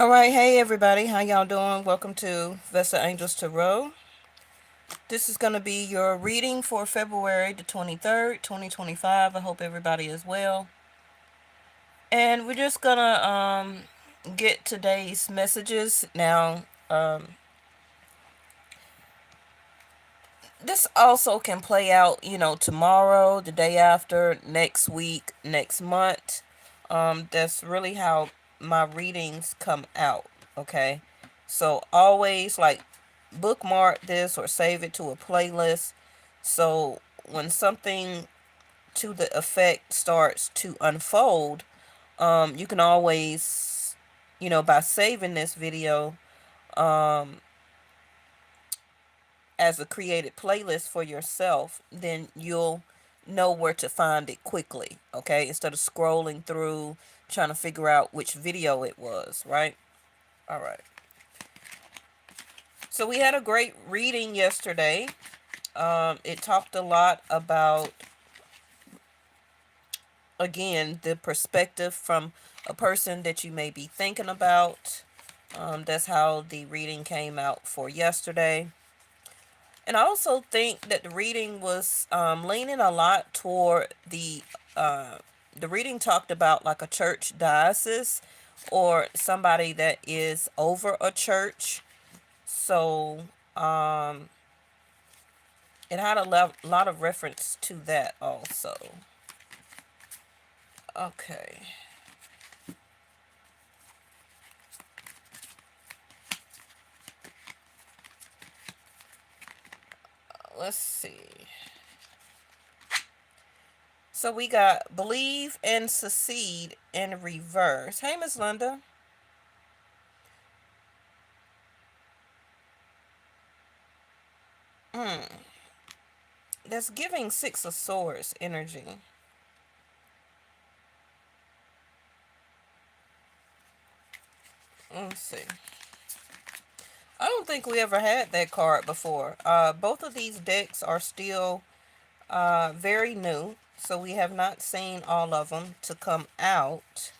All right, hey everybody, how y'all doing? Welcome to Vesta Angels Tarot. This is going to be your reading for February the 23rd, 2025. I hope everybody is well. And we're just going to get today's messages. Now, this also can play out, tomorrow, the day after, next week, next month. That's really how my readings come out, okay? So always bookmark this or save it to a playlist. So when something to the effect starts to unfold, you can always, by saving this video, as a created playlist for yourself, then you'll know where to find it quickly, okay? Instead of scrolling through trying to figure out which video it was, right? All right. So we had a great reading yesterday. It talked a lot about, again, the perspective from a person that you may be thinking about. That's how the reading came out for yesterday. And I also think that the reading was leaning a lot toward the reading talked about like a church diocese or somebody that is over a church. So it had a lot of reference to that also. Okay. Let's see. So we got believe and succeed in reverse. Hey, Miss Linda. That's giving Six of Swords energy. Let's see. I don't think we ever had that card before. Both of these decks are still very new, so we have not seen all of them to come out.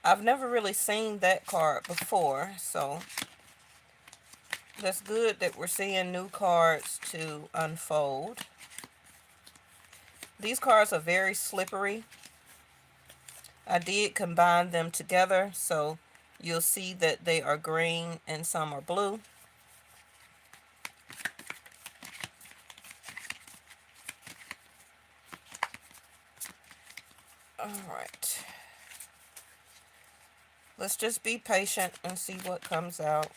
I've never really seen that card before, so that's good that we're seeing new cards to unfold. These cards are very slippery. I did combine them together, so you'll see that they are green and some are blue. All right. Let's just be patient and see what comes out.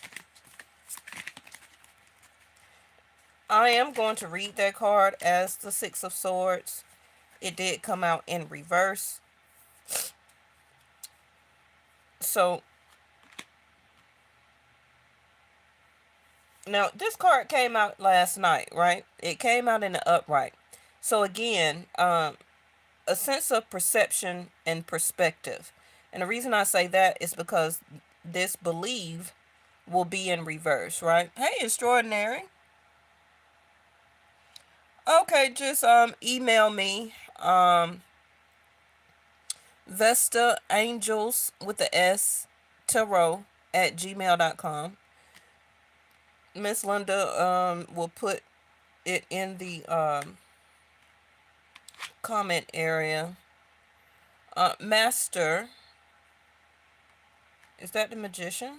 I am going to read that card as the Six of Swords. It did come out in reverse. So, now this card came out last night, right? It came out in the upright. So again, a sense of perception and perspective. And the reason I say that is because this believe will be in reverse, right? Hey, extraordinary. Okay, just email me Vesta Angels with the S Tarot at gmail.com. Miss Linda will put it in the comment area. Master, is that the Magician?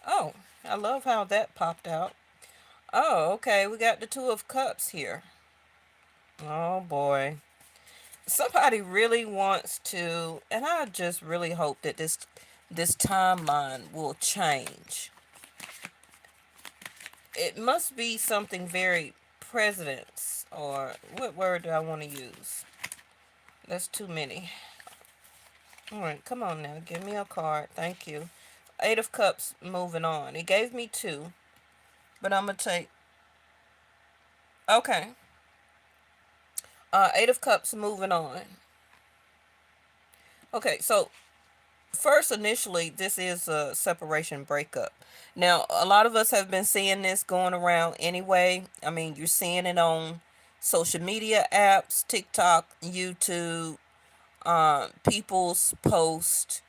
Oh, I love how that popped out. Oh, okay, we got the Two of Cups here. Oh boy. Somebody really wants to, and I just really hope that this timeline will change. It must be something very presidents, or what word do I want to use? That's too many. All right, come on now, give me a card. Thank you. Eight of Cups, moving on. It gave me two, but I'm gonna take. Okay. Eight of Cups, moving on. Okay, so first, initially, this is a separation breakup. Now, a lot of us have been seeing this going around anyway. I mean, you're seeing it on social media apps, TikTok, YouTube, People's post,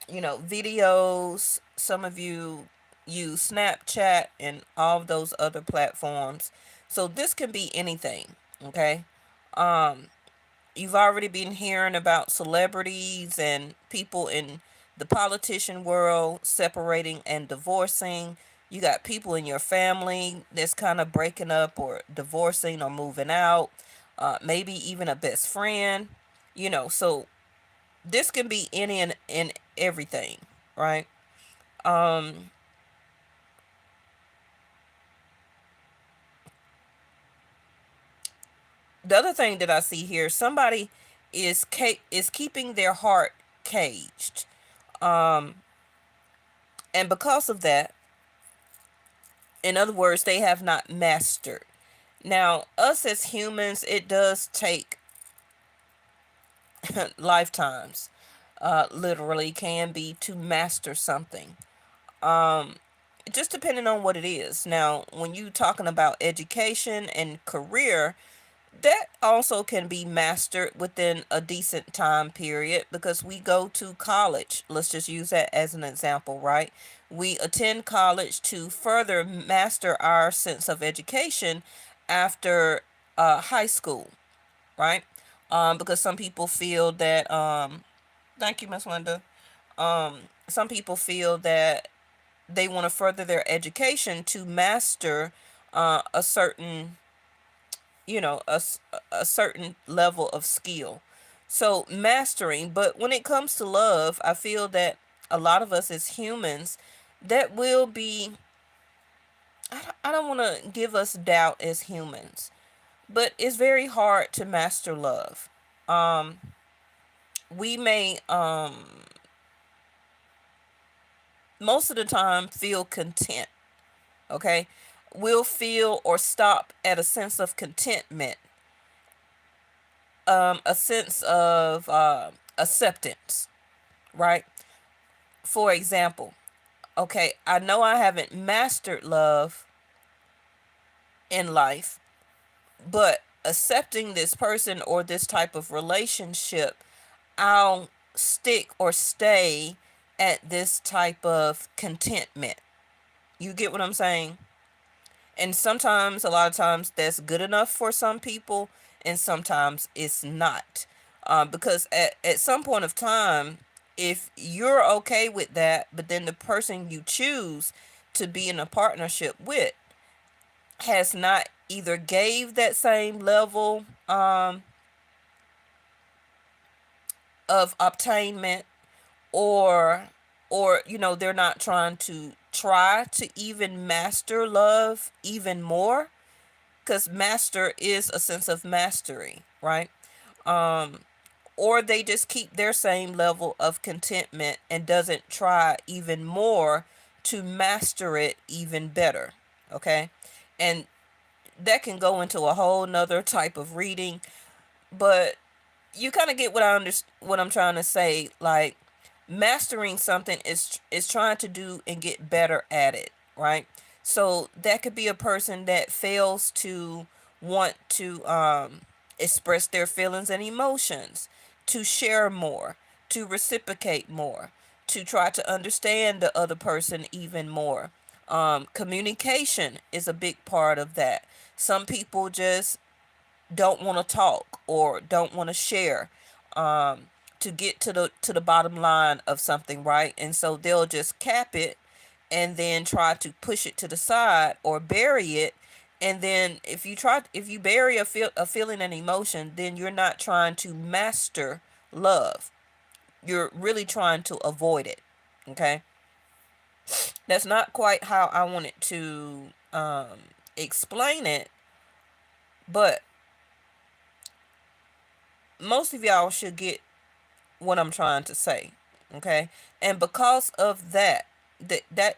videos. Some of you use Snapchat and all of those other platforms. So this can be anything, okay? Um, you've already been hearing about celebrities and people in the politician world separating and divorcing. You got people in your family that's kind of breaking up or divorcing or moving out. Maybe even a best friend. So this can be any and everything, right? Um, the other thing that I see here, somebody is keeping their heart caged, um, and because of that, in other words, they have not mastered. Now, us as humans, it does take lifetimes, literally can be, to master something. Um, just depending on what it is. Now, when you talking about education and career, that also can be mastered within a decent time period because we go to college. Let's just use that as an example, right? We attend college to further master our sense of education after high school, right? Because some people feel that, thank you, Miss Linda. Some people feel that they want to further their education to master a certain a certain level of skill. So mastering, but when it comes to love, I feel that a lot of us as humans, that will be, I don't want to give us doubt as humans, but it's very hard to master love. um we may most of the time feel content, okay? We'll feel or stop at a sense of contentment, a sense of acceptance, right? For example, okay, I know I haven't mastered love in life, but accepting this person or this type of relationship, I'll stick or stay at this type of contentment. You get what I'm saying? And sometimes, a lot of times, that's good enough for some people, and sometimes it's not. Because at some point of time, if you're okay with that, but then the person you choose to be in a partnership with has not either gave that same level of obtainment, or they're not try to even master love even more, because master is a sense of mastery, right? um or they just keep their same level of contentment and doesn't try even more to master it even better, okay? And that can go into a whole nother type of reading, but you kind of get what I'm trying to say. Like, mastering something is trying to do and get better at it, right? So that could be a person that fails to want to express their feelings and emotions, to share more, to reciprocate more, to try to understand the other person even more. Communication is a big part of that. Some people just don't want to talk or don't want to share, um, to get to the bottom line of something, right? And so they'll just cap it and then try to push it to the side or bury it. And then if you bury a feeling and emotion, then you're not trying to master love. You're really trying to avoid it. Okay? That's not quite how I wanted to explain it, but most of y'all should get what I'm trying to say. Okay? And because of that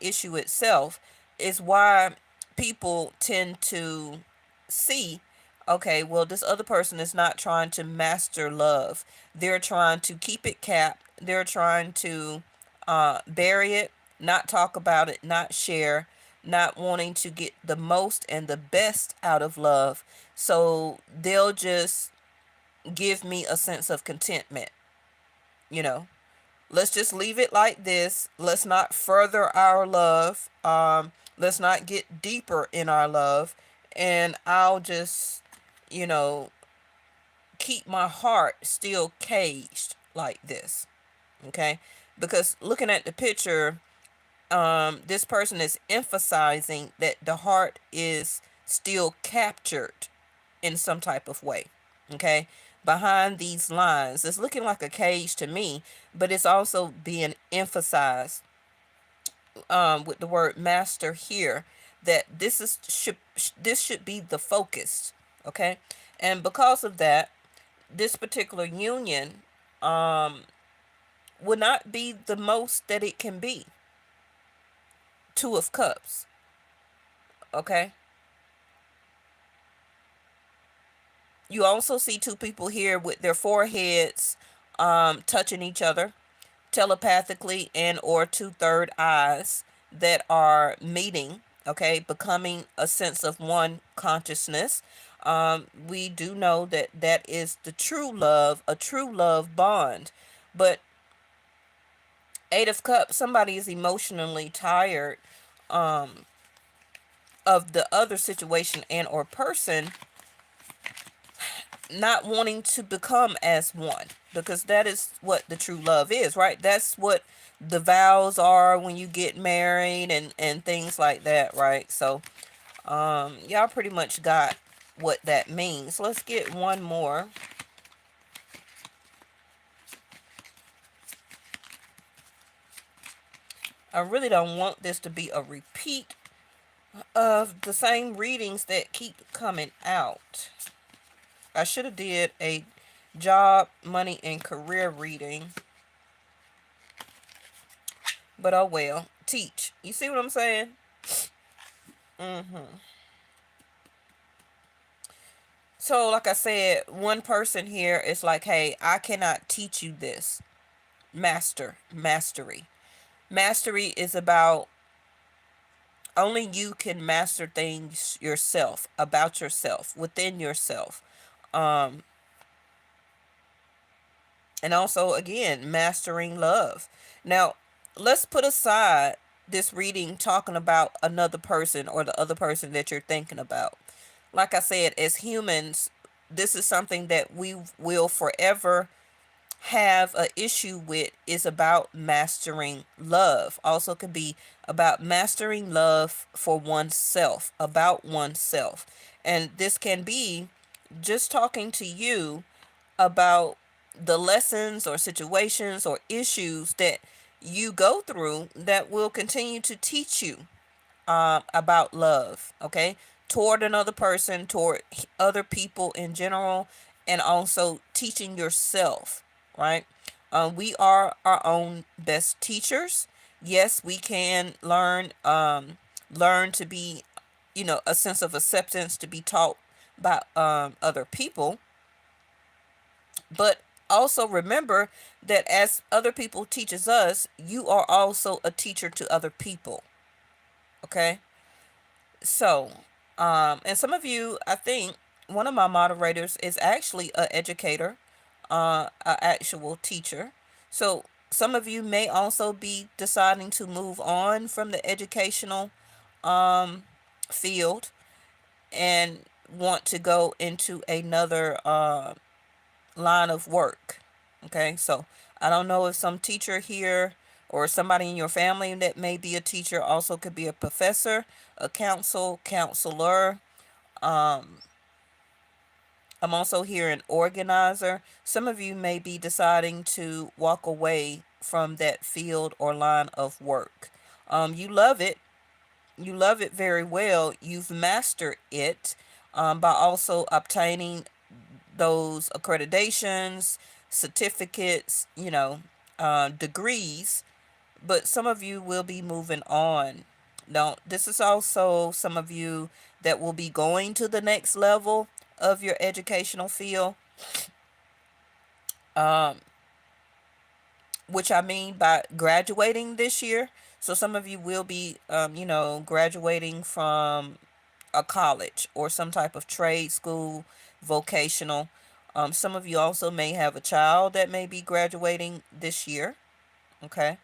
issue itself is why people tend to see, okay, well, this other person is not trying to master love. They're trying to keep it capped. They're trying to bury it, not talk about it, not share, not wanting to get the most and the best out of love. So they'll just give me a sense of contentment. You know, let's just leave it like this. Let's not further our love. Let's not get deeper in our love. And I'll just, you know, keep my heart still caged like this. Okay? Because looking at the picture, this person is emphasizing that the heart is still captured in some type of way. Okay? Behind these lines, it's looking like a cage to me, but it's also being emphasized with the word master here, that this should be the focus. Okay? And because of that, this particular union will not be the most that it can be. Two of Cups. Okay? You also see two people here with their foreheads touching each other telepathically, and or two third eyes that are meeting, okay, becoming a sense of one consciousness. We do know that that is the true love, a true love bond. But Eight of Cups, somebody is emotionally tired of the other situation and or person not wanting to become as one, because that is what the true love is, right? That's what the vows are when you get married and things like that, right? So y'all pretty much got what that means. Let's get one more. I really don't want this to be a repeat of the same readings that keep coming out. I should have did a job, money, and career reading. But oh well. Teach. You see what I'm saying? So, like I said, one person here is like, hey, I cannot teach you this. Mastery. Mastery is about only you can master things yourself, about yourself, within yourself. Um, and also, again, mastering love. Now, let's put aside this reading talking about another person or the other person that you're thinking about. Like I said, as humans, this is something that we will forever have a issue with, is about mastering love. Also could be about mastering love for oneself, about oneself. And this can be just talking to you about the lessons or situations or issues that you go through that will continue to teach you about love, okay, toward another person, toward other people in general, and also teaching yourself, right? We are our own best teachers. Yes, we can learn to be, a sense of acceptance to be taught by other people, but also remember that as other people teaches us, you are also a teacher to other people. Okay. So, and some of you, I think one of my moderators is actually an educator, an actual teacher. So some of you may also be deciding to move on from the educational field and want to go into another line of work. Okay, so I don't know if some teacher here or somebody in your family that may be a teacher also could be a professor, a counselor. I'm also here an organizer. Some of you may be deciding to walk away from that field or line of work. You love it. You love it very well. You've mastered it by also obtaining those accreditations, certificates, degrees, but some of you will be moving on. Now, this is also some of you that will be going to the next level of your educational field, which I mean by graduating this year. So some of you will be, graduating from a college or some type of trade school, vocational. Some of you also may have a child that may be graduating this year. Okay.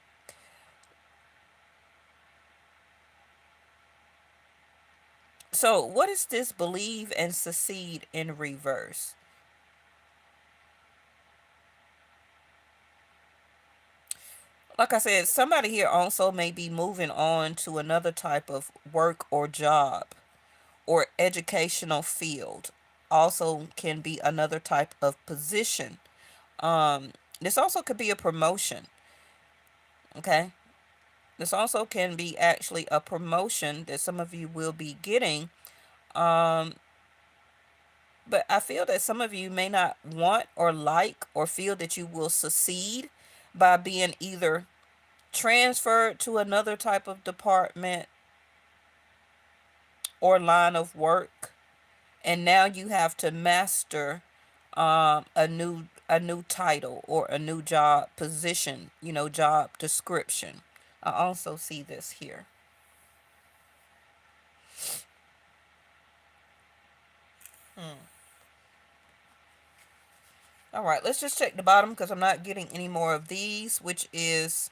So, what is this believe and succeed in reverse? Like I said, somebody here also may be moving on to another type of work or job or educational field. Also, can be another type of position. This also could be a promotion. Okay. This also can be actually a promotion that some of you will be getting. Um, but I feel that some of you may not want or like or feel that you will succeed by being either transferred to another type of department or line of work, and now you have to master a new title or a new job position, job description. I also see this here. All right, let's just check the bottom because I'm not getting any more of these, which is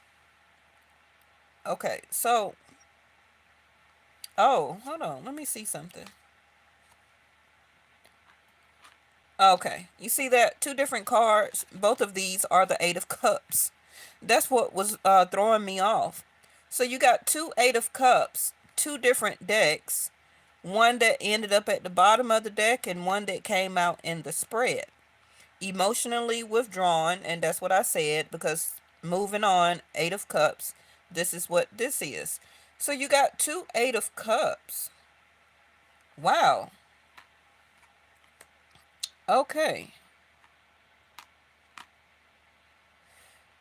okay. So, oh, hold on, let me see something. Okay, you see that two different cards. Both of these are the Eight of Cups. That's what was throwing me off. So you got two Eight of Cups, two different decks. One that ended up at the bottom of the deck and one that came out in the spread. Emotionally withdrawn, and that's what I said because moving on, Eight of Cups, this is what this is. So you got two Eight of Cups. Wow. Okay.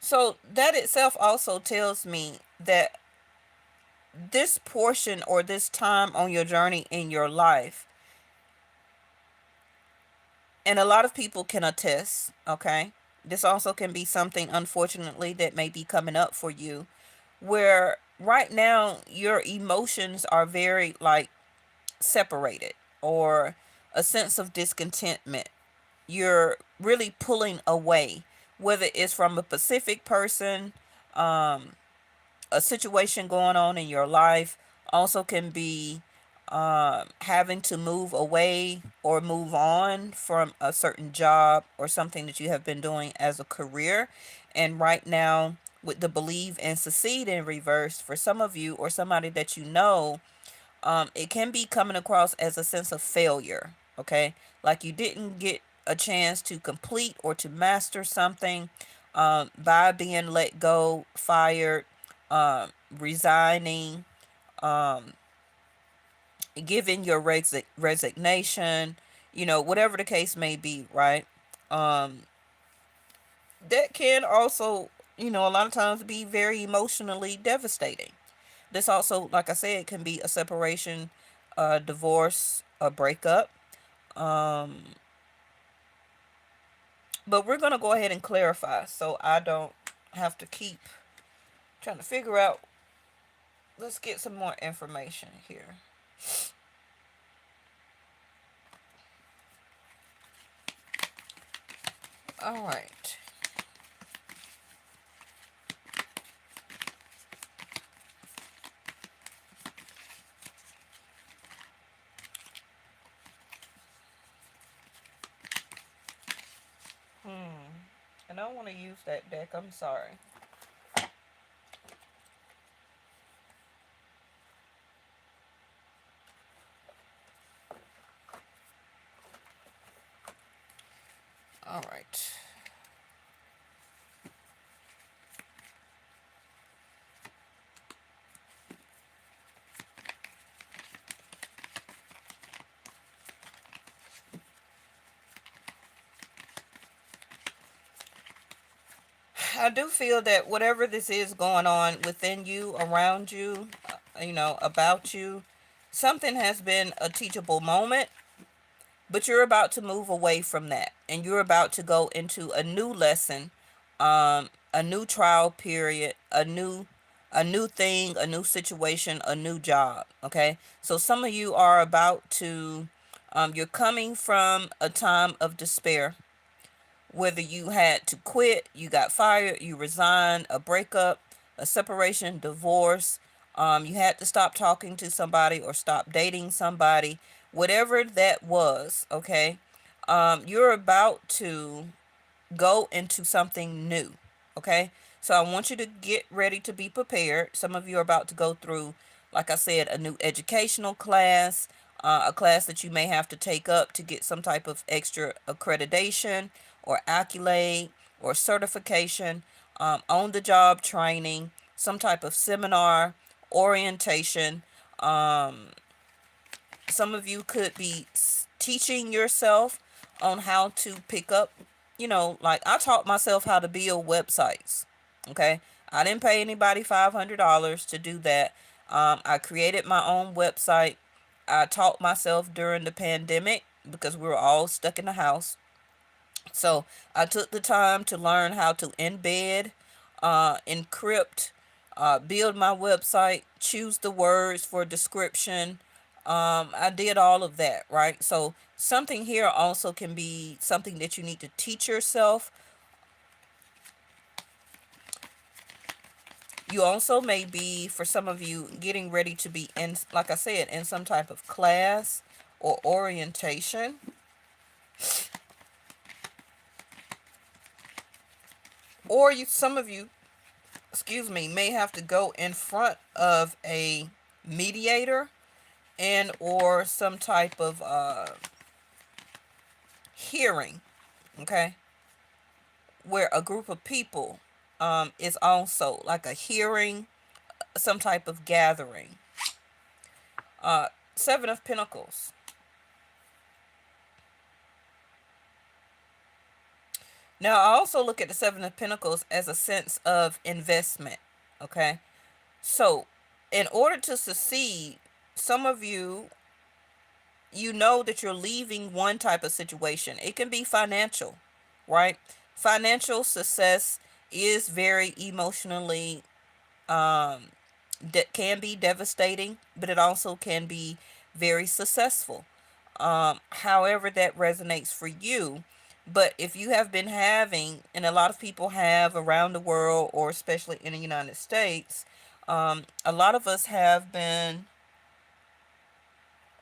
So that itself also tells me that this portion or this time on your journey in your life, and a lot of people can attest, okay? This also can be something, unfortunately, that may be coming up for you, where right now your emotions are very like separated, or a sense of discontentment. You're really pulling away, whether it's from a specific person, um, a situation going on in your life, also can be having to move away or move on from a certain job or something that you have been doing as a career. And right now, with the believe and succeed in reverse, for some of you or somebody that you know, it can be coming across as a sense of failure. Okay, like you didn't get a chance to complete or to master something by being let go, fired, resigning, um, giving your resignation, whatever the case may be, right? Um, that can also, a lot of times be very emotionally devastating. This also, like I said, can be a separation, a divorce, a breakup. Um, but we're going to go ahead and clarify so I don't have to keep trying to figure out. Let's get some more information here. All right. And I don't want to use that deck. I'm sorry. All right. I do feel that whatever this is going on within you, around you, about you, something has been a teachable moment, but you're about to move away from that and you're about to go into a new lesson, a new trial period, a new thing, a new situation, a new job. Okay, so some of you are about to you're coming from a time of despair. whether you had to quit, you got fired, you resigned, a breakup, a separation, divorce, you had to stop talking to somebody or stop dating somebody, whatever that was, okay, you're about to go into something new. Okay. So I want you to get ready to be prepared. Some of you are about to go through, like I said, a new educational class, a class that you may have to take up to get some type of extra accreditation or accolade or certification, on the job training, some type of seminar, orientation. Um, some of you could be teaching yourself on how to pick up, like I taught myself how to build websites. Okay. I didn't pay anybody $500 to do that. I created my own website. I taught myself during the pandemic because we were all stuck in the house. So I took the time to learn how to embed, encrypt, build my website, choose the words for description. I did all of that, right? So something here also can be something that you need to teach yourself. You also may be, for some of you, getting ready to be in, like I said, in some type of class or orientation. Or some of you, excuse me, may have to go in front of a mediator and or some type of hearing, okay, where a group of people is also like a hearing, some type of gathering. Seven of Pentacles. Now I also look at the Seven of Pentacles as a sense of investment, okay. So in order to succeed, some of you, you know that you're leaving one type of situation. It can be financial, right? Financial success is very emotionally, that can be devastating, but it also can be very successful. However that resonates for you. But if you have been having, and a lot of people have around the world, or especially in the United States, a lot of us have been,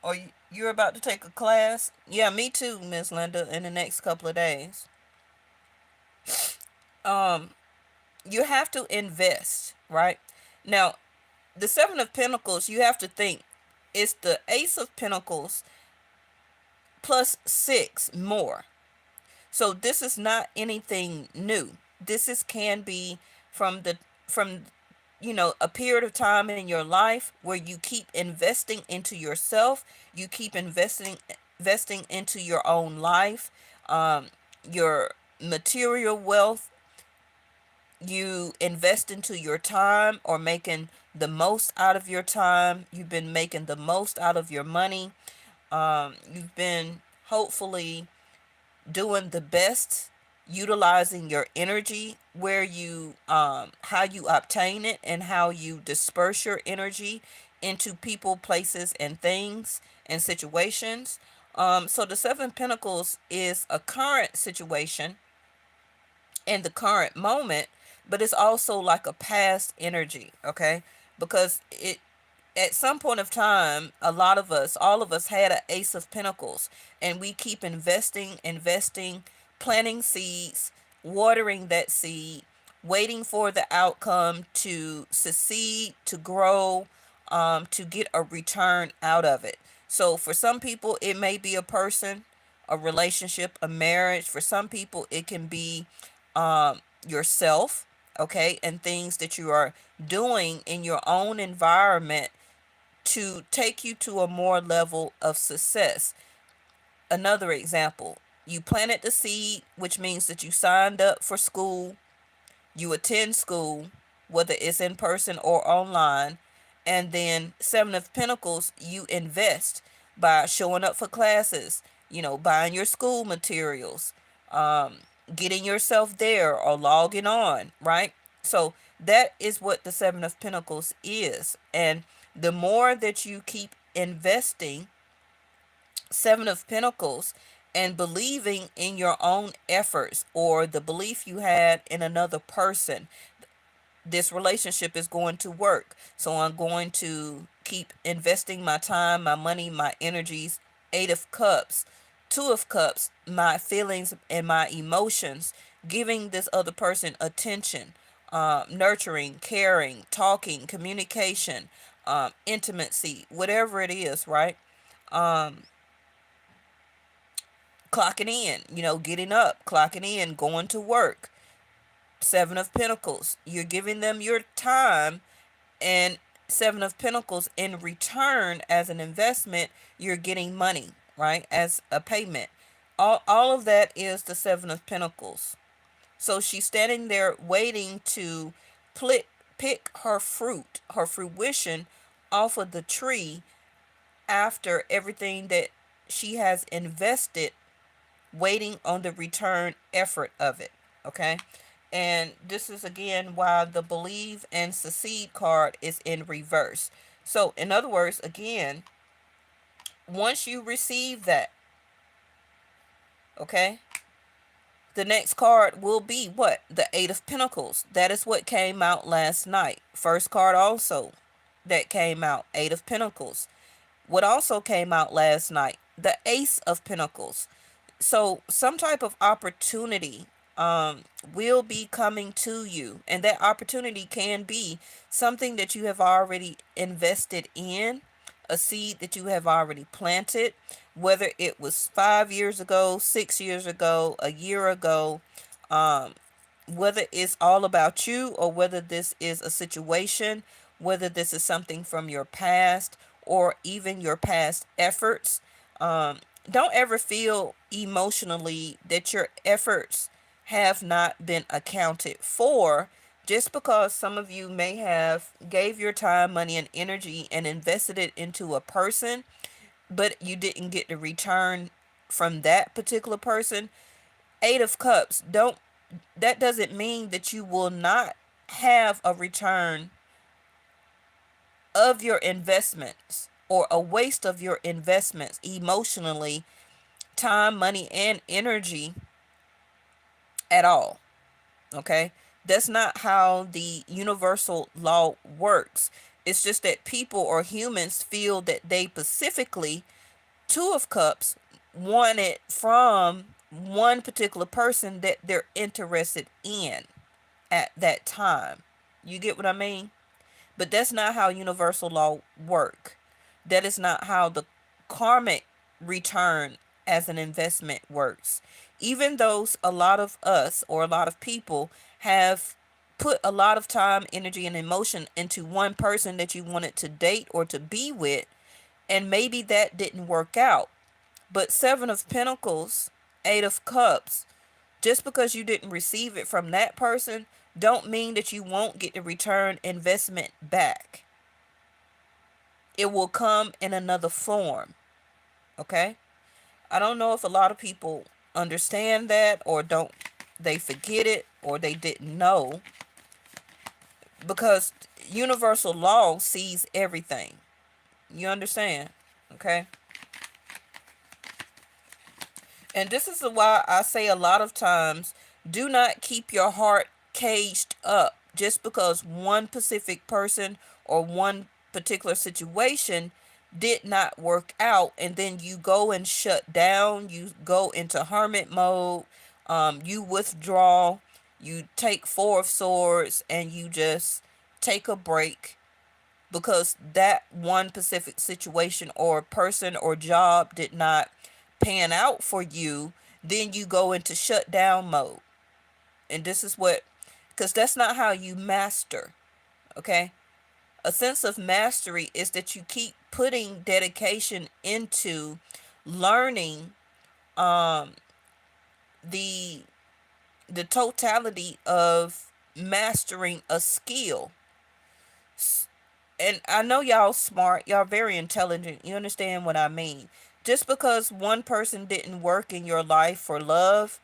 or you're about to take a class. Yeah, me too, Miss Linda, in the next couple of days. Um, you have to invest, right? Now, the Seven of Pentacles, you have to think, it's the Ace of Pentacles plus six more. So this is not anything new. This is can be from a period of time in your life where you keep investing into yourself, you keep investing into your own life, your material wealth, you invest into your time or making the most out of your time. You've been making the most out of your money. You've been hopefully doing the best, utilizing your energy, where you how you obtain it and how you disperse your energy into people, places, and things and situations. So the Seven of Pentacles is a current situation in the current moment, but it's also like a past energy, okay? Because it, at some point of time, a lot of us, all of us, had an Ace of Pentacles, and we keep investing, planting seeds, watering that seed, waiting for the outcome to succeed, to grow, to get a return out of it. So for some people, it may be a person, a relationship, a marriage. For some people, it can be yourself, okay, and things that you are doing in your own environment to take you to a more level of success. Another example, you planted the seed, which means that you signed up for school, you attend school, whether it's in person or online, and then Seven of Pentacles, you invest by showing up for classes, buying your school materials, um, getting yourself there or logging on, right? So that is what the Seven of Pentacles is. And the more that you keep investing, Seven of Pentacles and believing in your own efforts or the belief you had in another person. This relationship is going to work. So I'm going to keep investing my time, my money, my energies. Eight of Cups. Two of Cups, my feelings and my emotions. Giving this other person attention, nurturing, caring, talking, communication, intimacy, whatever it is, right? Um, Clocking in, getting up, clocking in, going to work. Seven of Pentacles. You're giving them your time, and Seven of Pentacles, in return, as an investment, you're getting money, right, as a payment. All of that is the Seven of Pentacles. So she's standing there waiting to pick her fruit, her fruition, off of the tree after everything that she has invested, waiting on the return effort of it. Okay. And this is again why the believe and succeed card is in reverse. So, in other words, again, once you receive that, okay, the next card will be what? The Eight of Pentacles. That is what came out last night. First card also that came out, Eight of Pentacles. What also came out last night? The Ace of Pentacles. So some type of opportunity will be coming to you, and that opportunity can be something that you have already invested in, a seed that you have already planted, whether it was 5 years ago, 6 years ago, a year ago, um, whether it's all about you or whether this is a situation, whether this is something from your past or even your past efforts. Don't ever feel emotionally that your efforts have not been accounted for, just because some of you may have gave your time, money, and energy and invested it into a person, but you didn't get the return from that particular person. Eight of Cups, don't that doesn't mean that you will not have a return of your investments or a waste of your investments emotionally, time, money, and energy at all. Okay? That's not how the universal law works. It's just that people or humans feel that they specifically, Two of Cups, want it from one particular person that they're interested in at that time. You get what I mean? But that's not how universal law work. That is not how the karmic return as an investment works. Even though a lot of us or a lot of people have put a lot of time, energy, and emotion into one person that you wanted to date or to be with, and maybe that didn't work out. But Seven of Pentacles, Eight of Cups, just because you didn't receive it from that person, don't mean that you won't get the return investment back. It will come in another form. Okay? I don't know if a lot of people understand that, or don't, they forget it, or they didn't know, because universal law sees everything. You understand? Okay? And this is why I say a lot of times, do not keep your heart caged up just because one specific person or one particular situation did not work out, and then you go and shut down, you go into hermit mode, you withdraw, you take Four of Swords, and you just take a break because that one specific situation or person or job did not pan out for you. Then you go into shutdown mode. And this is what, because that's not how you master. Okay? A sense of mastery is that you keep putting dedication into learning um the the totality of mastering a skill. And I know y'all smart, y'all very intelligent, you understand what I mean. Just because one person didn't work in your life for love,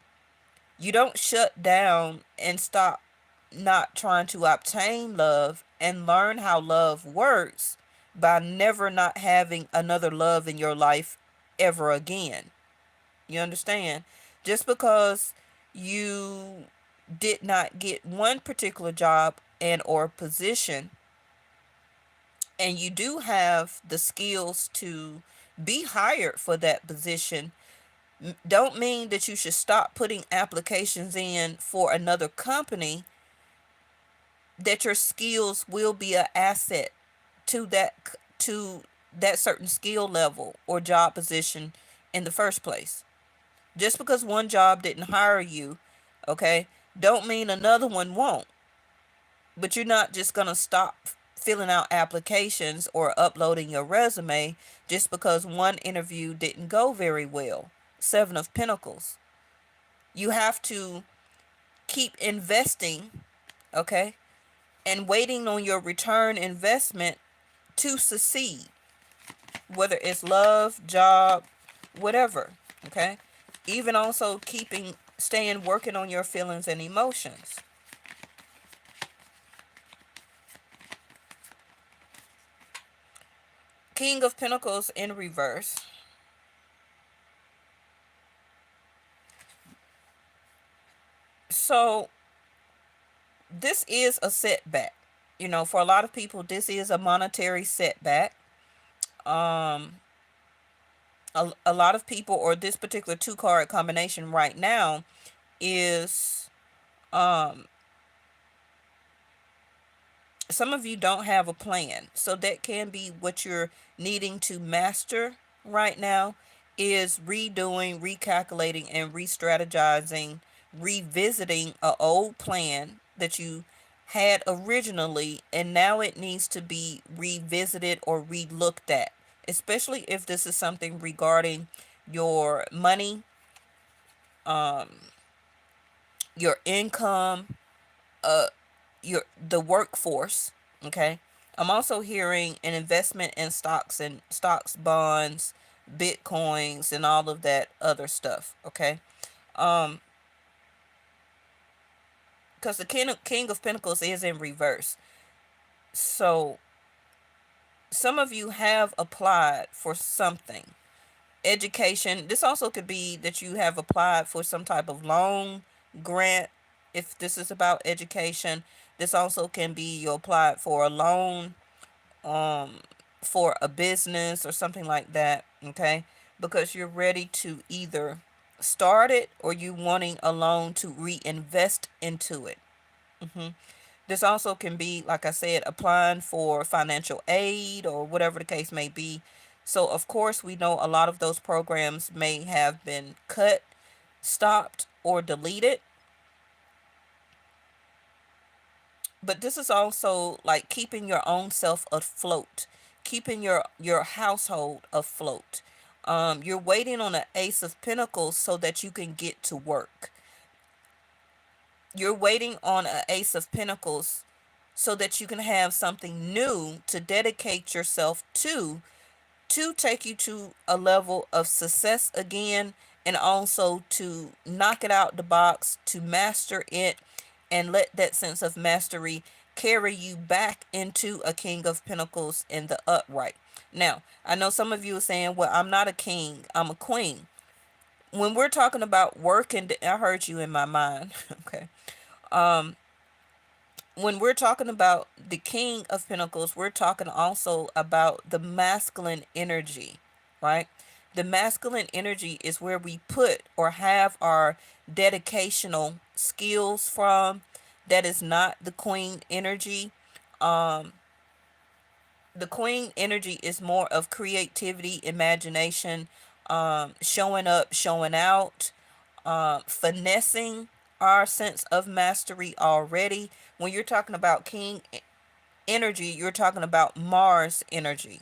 you don't shut down and stop not trying to obtain love and learn how love works by never not having another love in your life ever again. You understand? Just because you did not get one particular job and or position, and you do have the skills to be hired for that position, don't mean that you should stop putting applications in for another company, that your skills will be an asset to that certain skill level or job position in the first place. Just because one job didn't hire you, okay, don't mean another one won't. But you're not just going to stop filling out applications or uploading your resume just because one interview didn't go very well. Seven of Pentacles. You have to keep investing, okay, and waiting on your return investment to succeed, whether it's love, job, whatever, okay? Even also staying working on your feelings and emotions. King of Pentacles in reverse. So this is a setback. For a lot of people, this is a monetary setback. A lot of people, or this particular two card combination right now, is some of you don't have a plan. So that can be what you're needing to master right now, is redoing, recalculating, and re-strategizing, revisiting an old plan that you had originally, and now it needs to be revisited or re-looked at, especially if this is something regarding your money, your income, uh the workforce. Okay, I'm also hearing an investment in stocks, bonds, bitcoins, and all of that other stuff. Okay, because the king of Pentacles is in reverse. So some of you have applied for something. Education. This also could be that you have applied for some type of loan, grant, if this is about education. This also can be you applied for a loan, um for a business or something like that. Okay, because you're ready to either start it, or you wanting a loan to reinvest into it. This also can be, like I said, applying for financial aid or whatever the case may be. So, of course, we know a lot of those programs may have been cut, stopped, or deleted. But this is also like keeping your own self afloat, keeping your household afloat. You're waiting on an Ace of Pentacles so that you can get to work. You're waiting on an Ace of Pentacles so that you can have something new to dedicate yourself to take you to a level of success again, and also to knock it out the box, to master it, and let that sense of mastery carry you back into a King of Pentacles in the upright. Now, I know some of you are saying, well, I'm not a king, I'm a queen. When we're talking about work, and I heard you in my mind, okay. When we're talking about the King of Pentacles, we're talking also about the masculine energy, right? The masculine energy is where we put or have our dedicational skills from. That is not the queen energy. The queen energy is more of creativity, imagination, showing up, showing out, finessing our sense of mastery already. When you're talking about king energy, you're talking about Mars energy.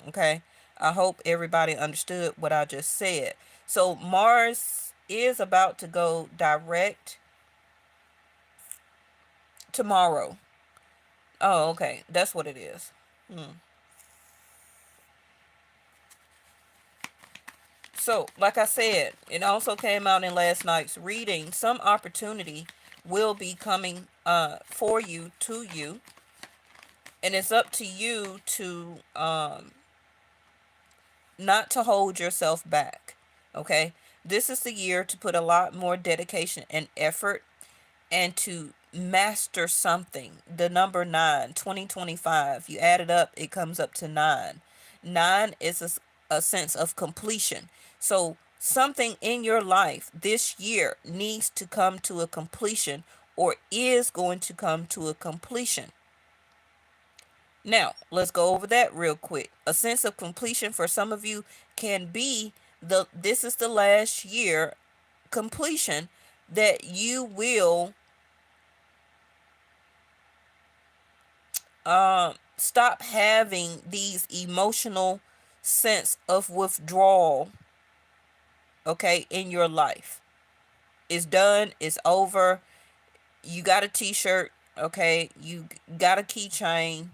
Okay, I hope everybody understood what I just said. So Mars is about to go direct tomorrow. Oh, okay, that's what it is. So, like I said, it also came out in last night's reading. Some opportunity will be coming for you, to you, and it's up to you to not to hold yourself back. Okay? This is the year to put a lot more dedication and effort and to master something. The number 9, 2025, you add it up, it comes up to 9. 9 is a sense of completion. So something in your life this year needs to come to a completion or is going to come to a completion. Now, let's go over that real quick. A sense of completion for some of you can be this is the last year completion that you will stop having these emotional sense of withdrawal, okay, in your life. It's done, it's over. You got a t-shirt, okay? You got a keychain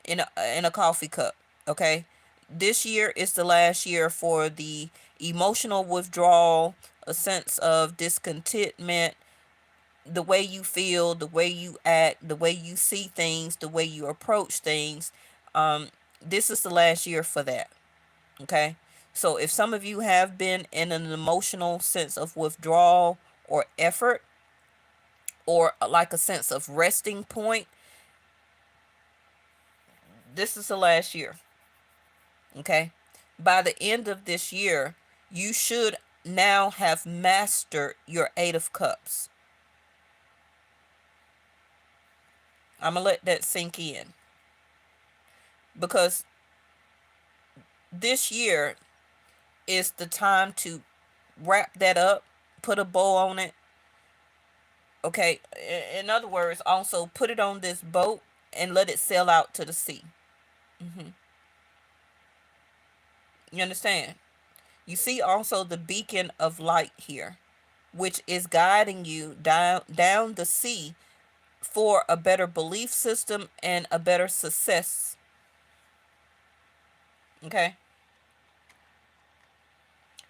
in a coffee cup, okay? This year is the last year for the emotional withdrawal, a sense of discontentment, the way you feel, the way you act, the way you see things, the way you approach things. This is the last year for that. Okay. So if some of you have been in an emotional sense of withdrawal or effort or like a sense of resting point, this is the last year. Okay. By the end of this year, you should now have mastered your 8 of Cups. I'm going to let that sink in. Because this year is the time to wrap that up, put a bow on it. Okay, in other words, also put it on this boat and let it sail out to the sea. You understand? You see also the beacon of light here, which is guiding you down the sea for a better belief system and a better success. Okay?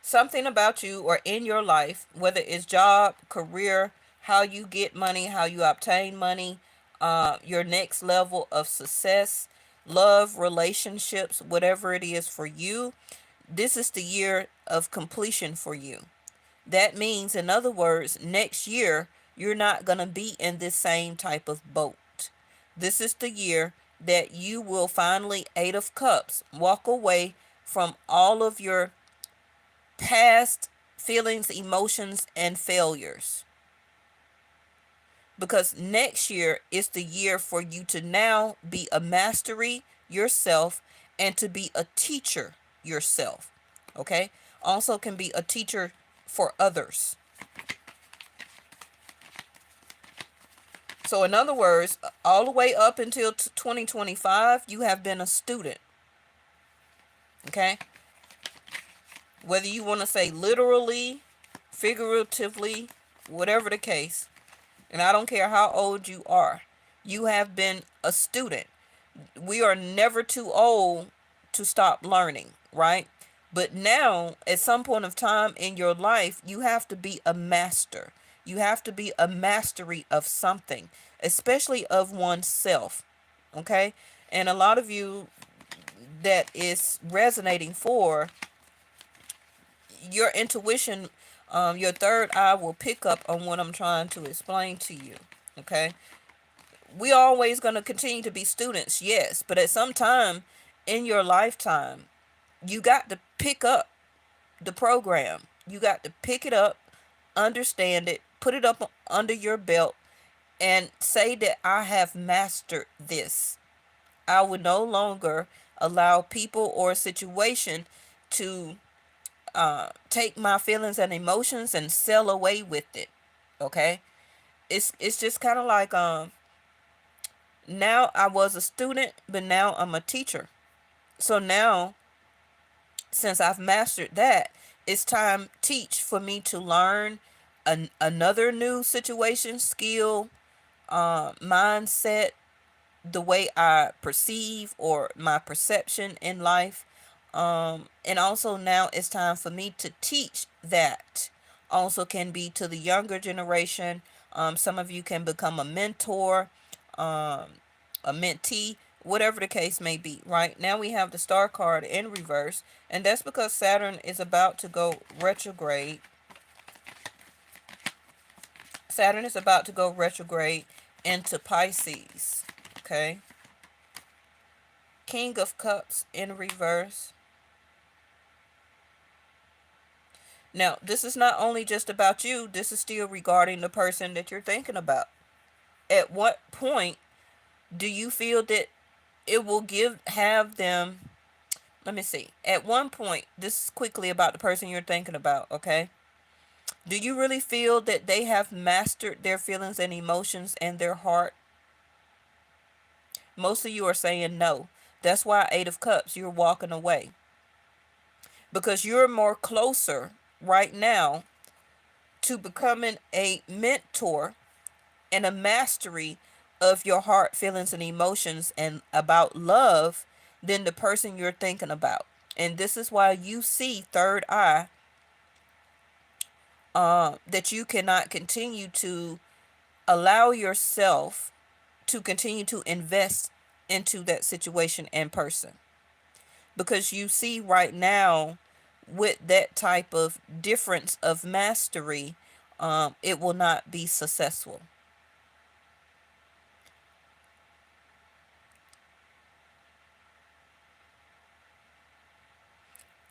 Something about you or in your life, whether it's job, career, how you get money, how you obtain money, your next level of success, love, relationships, whatever it is for you, this is the year of completion for you. That means, in other words, next year, you're not going to be in this same type of boat. This is the year that you will finally, 8 of Cups, walk away from all of your past feelings, emotions, and failures. Because next year is the year for you to now be a mastery yourself and to be a teacher yourself. Okay? Also can be a teacher for others. So in other words, all the way up until 2025, you have been a student. Okay? Whether you want to say literally, figuratively, whatever the case, and I don't care how old you are, you have been a student. We are never too old to stop learning, right? But now, at some point of time in your life, you have to be a master. You have to be a mastery of something, especially of oneself. Okay? And a lot of you that is resonating for your intuition, your third eye will pick up on what I'm trying to explain to you. Okay? We always going to continue to be students, yes, but at some time in your lifetime, you got to pick up the program. You got to pick it up, understand it, put it up under your belt, and say that I have mastered this. I will no longer allow people or a situation to take my feelings and emotions and sail away with it. Okay? It's just kind of like now I was a student, but now I'm a teacher. So now, since I've mastered that, it's time teach for me to learn another new situation, skill, mindset, the way I perceive or my perception in life. And also now it's time for me to teach that. Also can be to the younger generation. Some of you can become a mentor, a mentee, whatever the case may be. Right now we have the star card in reverse, and that's because Saturn is about to go retrograde. Saturn is about to go retrograde into Pisces. Okay. King of Cups in reverse. Now, this is not only just about you, this is still regarding the person that you're thinking about. At what point do you feel that it will have them, let me see. At one point, this is quickly about the person you're thinking about, okay? Do you really feel that they have mastered their feelings and emotions and their heart? Most of you are saying no. That's why 8 of Cups, you're walking away. Because you're more closer right now to becoming a mentor and a mastery of your heart, feelings, and emotions and about love than the person you're thinking about. And this is why you see third eye, that you cannot continue to allow yourself to continue to invest into that situation and person. Because you see right now, with that type of difference of mastery, it will not be successful.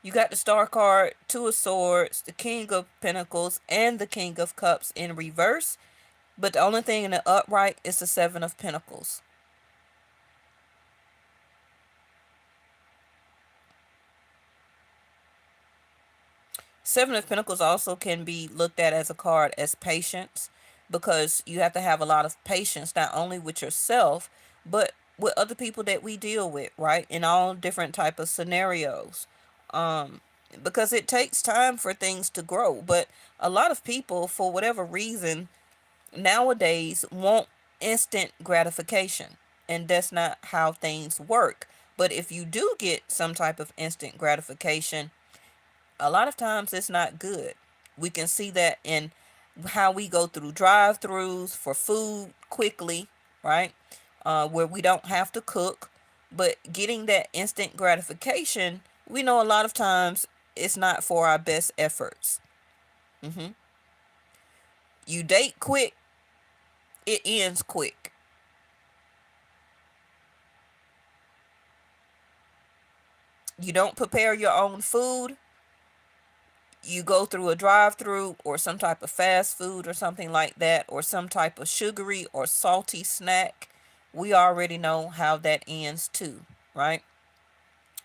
You got the Star card, Two of Swords, the King of Pentacles, and the King of Cups in reverse. But the only thing in the upright is the Seven of Pentacles. Seven of Pentacles also can be looked at as a card as patience, because you have to have a lot of patience, not only with yourself, but with other people that we deal with, right? In all different type of scenarios. Um, because it takes time for things to grow. But a lot of people, for whatever reason, nowadays want instant gratification. And that's not how things work. But if you do get some type of instant gratification, a lot of times it's not good. We can see that in how we go through drive-throughs for food quickly, right? Where we don't have to cook, but getting that instant gratification, we know a lot of times it's not for our best efforts. hmm You date quick, it ends quick. You don't prepare your own food, you go through a drive-through or some type of fast food or something like that, or some type of sugary or salty snack, we already know how that ends too, right?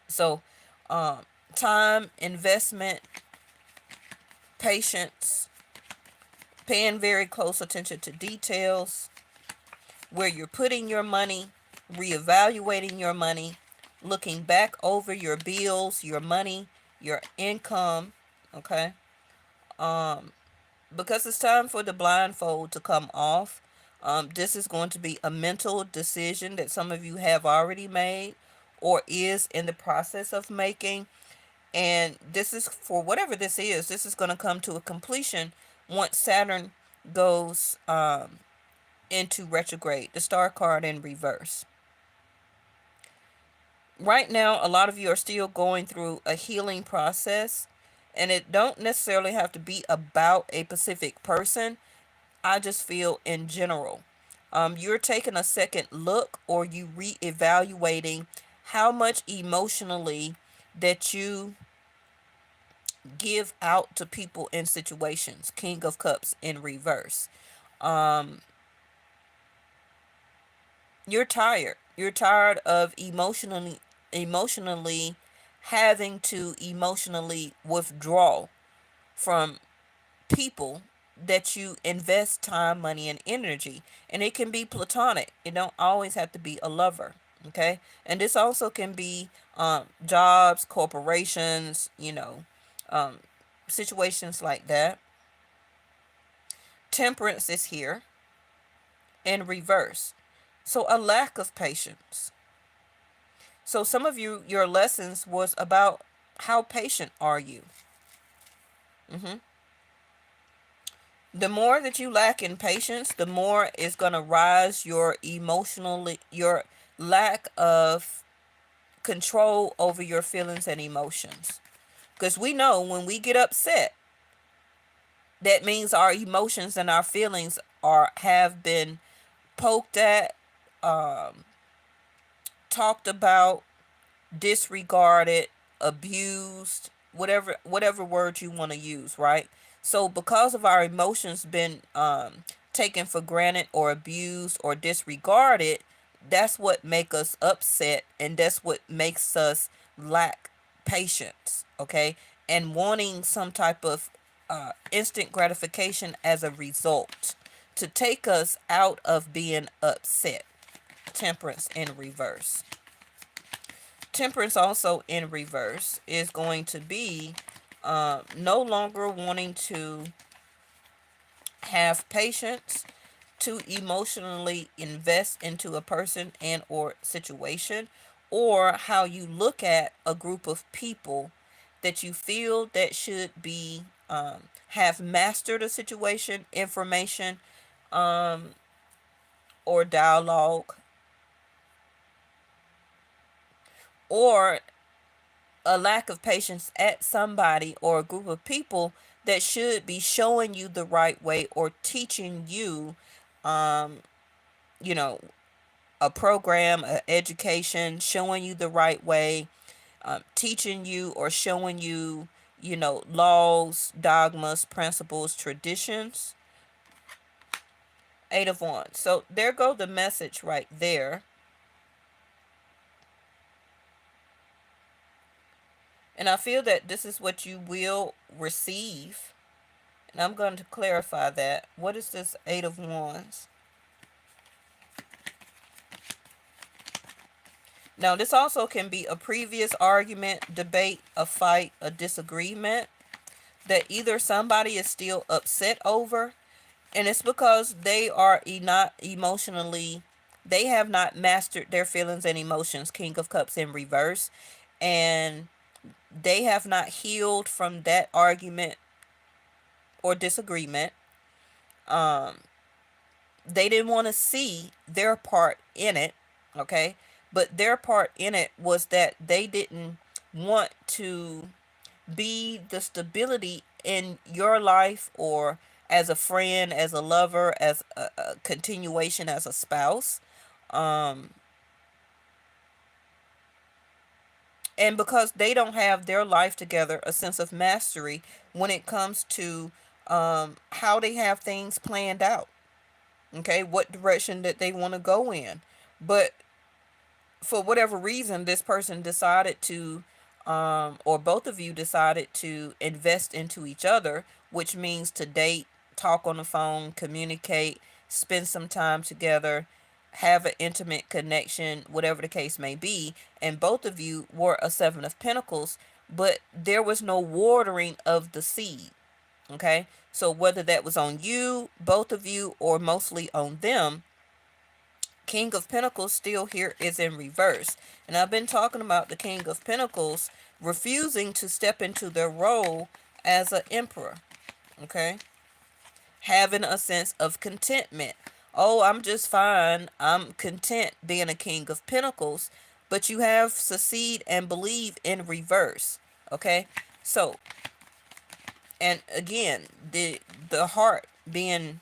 So um time, investment, patience, paying very close attention to details, where you're putting your money, reevaluating your money, looking back over your bills, your money, your income, okay? um because it's time for the blindfold to come off. This is going to be a mental decision that some of you have already made or is in the process of making. And this is, for whatever this is going to come to a completion once Saturn goes into retrograde, the Star card in reverse. Right now, a lot of you are still going through a healing process, and it don't necessarily have to be about a specific person. I just feel in general. You're taking a second look, or you reevaluating how much emotionally that you give out to people in situations. King of Cups in reverse. Um, you're tired. You're tired of emotionally having to emotionally withdraw from people that you invest time, money, and energy. And it can be platonic. It don't always have to be a lover. Okay. And this also can be jobs, corporations, um, situations like that. Temperance is here in reverse. So a lack of patience. So some of you, your lessons was about how patient are you. hmm The more that you lack in patience, the more is going to rise your lack of control over your feelings and emotions. Because we know when we get upset, That means our emotions and our feelings are have been poked at, talked about, disregarded, abused, whatever word you want to use, right? So because of our emotions been taken for granted or abused or disregarded, that's what make us upset, and that's what makes us lack patience, okay? And wanting some type of instant gratification as a result to take us out of being upset. Temperance in reverse. Temperance also in reverse is going to be no longer wanting to have patience to emotionally invest into a person and or situation, or how you look at a group of people that you feel that should be have mastered a situation, information, or dialogue, or a lack of patience at somebody or a group of people that should be showing you the right way or teaching you, you know, a program, an education, showing you the right way, teaching you or showing you, laws, dogmas, principles, traditions. Eight of Wands. So there go the message right there. And I feel that this is what you will receive. And I'm going to clarify that. What is this Eight of Wands? Now, this also can be a previous argument, debate, a fight, a disagreement that either somebody is still upset over, and it's because they are not emotionally, they have not mastered their feelings and emotions, King of Cups in reverse, and they have not healed from that argument or disagreement. They didn't want to see their part in it, okay? But their part in it was that they didn't want to be the stability in your life, or as a friend, as a lover, as a continuation as a spouse. And because they don't have their life together, a sense of mastery when it comes to how they have things planned out, okay, what direction that they want to go in. But for whatever reason, this person decided to, or both of you decided to invest into each other, which means to date, talk on the phone, communicate, spend some time together, have an intimate connection, whatever the case may be. And both of you were a Seven of Pentacles, but there was no watering of the seed. Okay. So whether that was on you, both of you, or mostly on them, King of Pentacles still here is in reverse. And I've been talking about the King of Pentacles refusing to step into their role as an emperor. Okay. Having a sense of contentment. Oh, I'm just fine. I'm content being a King of Pentacles. But you have succeed and believe in reverse. Okay. So, and again, the heart being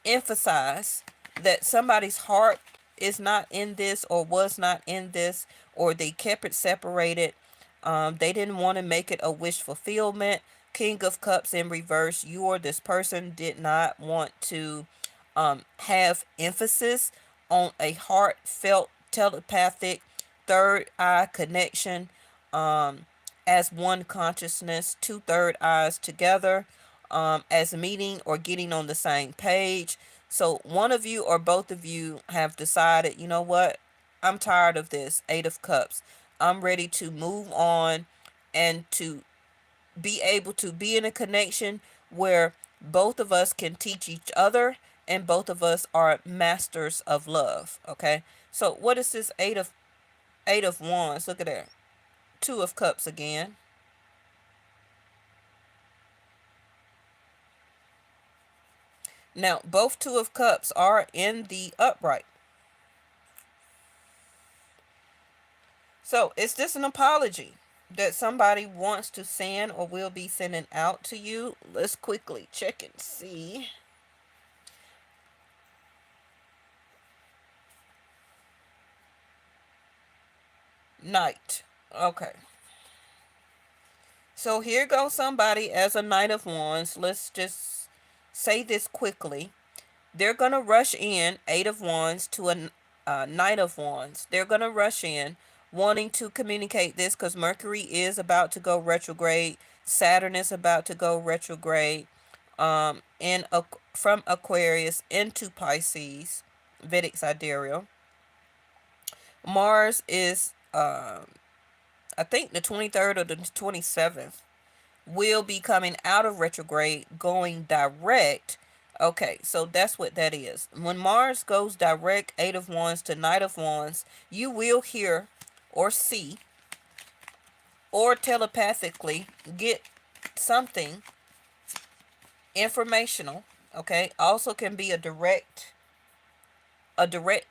emphasized, that somebody's heart is not in this, or was not in this, or they kept it separated. They didn't want to make it a wish fulfillment. King of Cups in reverse. You or this person did not want to have emphasis on a heartfelt, telepathic, third eye connection, as one consciousness, two third eyes together, as meeting or getting on the same page. So one of you or both of you have decided, you know what? I'm tired of this. Eight of Cups. I'm ready to move on and to be able to be in a connection where both of us can teach each other and both of us are masters of love. Okay. So what is this eight of wands? Look at there. Two of Cups again. Now, both Two of Cups are in the upright. So, is this an apology? that somebody wants to send or will be sending out to you. Let's quickly check and see. Knight. Okay. So here goes somebody as a Knight of Wands. Let's just say this quickly. They're going to rush in, Eight of Wands to a Knight of Wands. They're going to rush in wanting to communicate this because Mercury is about to go retrograde. Saturn is about to go retrograde from Aquarius into Pisces, Vedic sidereal. Mars is, I think, the 23rd or the 27th will be coming out of retrograde, going direct. Okay, so that's what that is. When Mars goes direct, Eight of Wands to Knight of Wands, you will hear or see or telepathically get something informational. Okay, also can be a direct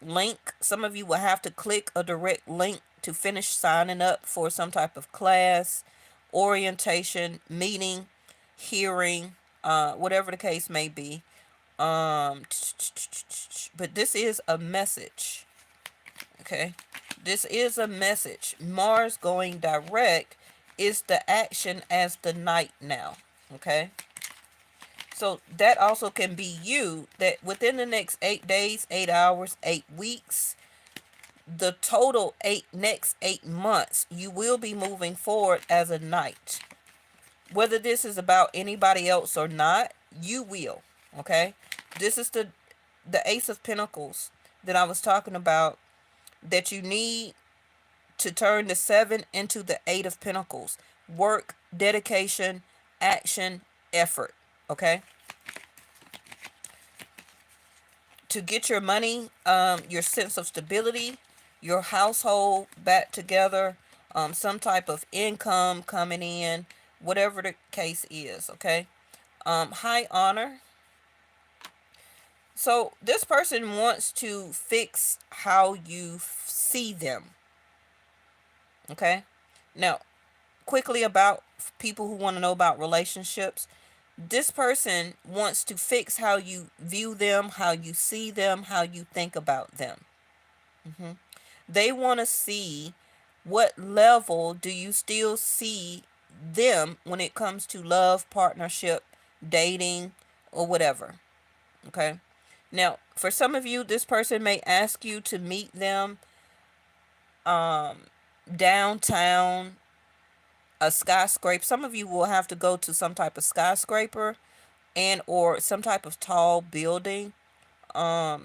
link. Some of you will have to click a direct link to finish signing up for some type of class, orientation, meeting, hearing, whatever the case may be. But this is a message. Okay, this is a message. Mars going direct is the action as the Knight now. Okay, so that also can be you, that within the next 8 days, 8 hours, 8 weeks, the total next 8 months, you will be moving forward as a Knight. Whether this is about anybody else or not, you will. Okay, this is the Ace of Pentacles that I was talking about, that you need to turn the 7 into the 8 of Pentacles. Work, dedication, action, effort. Okay, to get your money, your sense of stability, your household back together, some type of income coming in, whatever the case is. Okay, high honor. So this person wants to fix how you see them. Okay, now quickly about people who want to know about relationships. This person wants to fix how you view them, how you see them, how you think about them. They want to see what level do you still see them when it comes to love, partnership, dating, or whatever. Okay. Now, for some of you, this person may ask you to meet them downtown, a skyscraper. Some of you will have to go to some type of skyscraper and or some type of tall building, or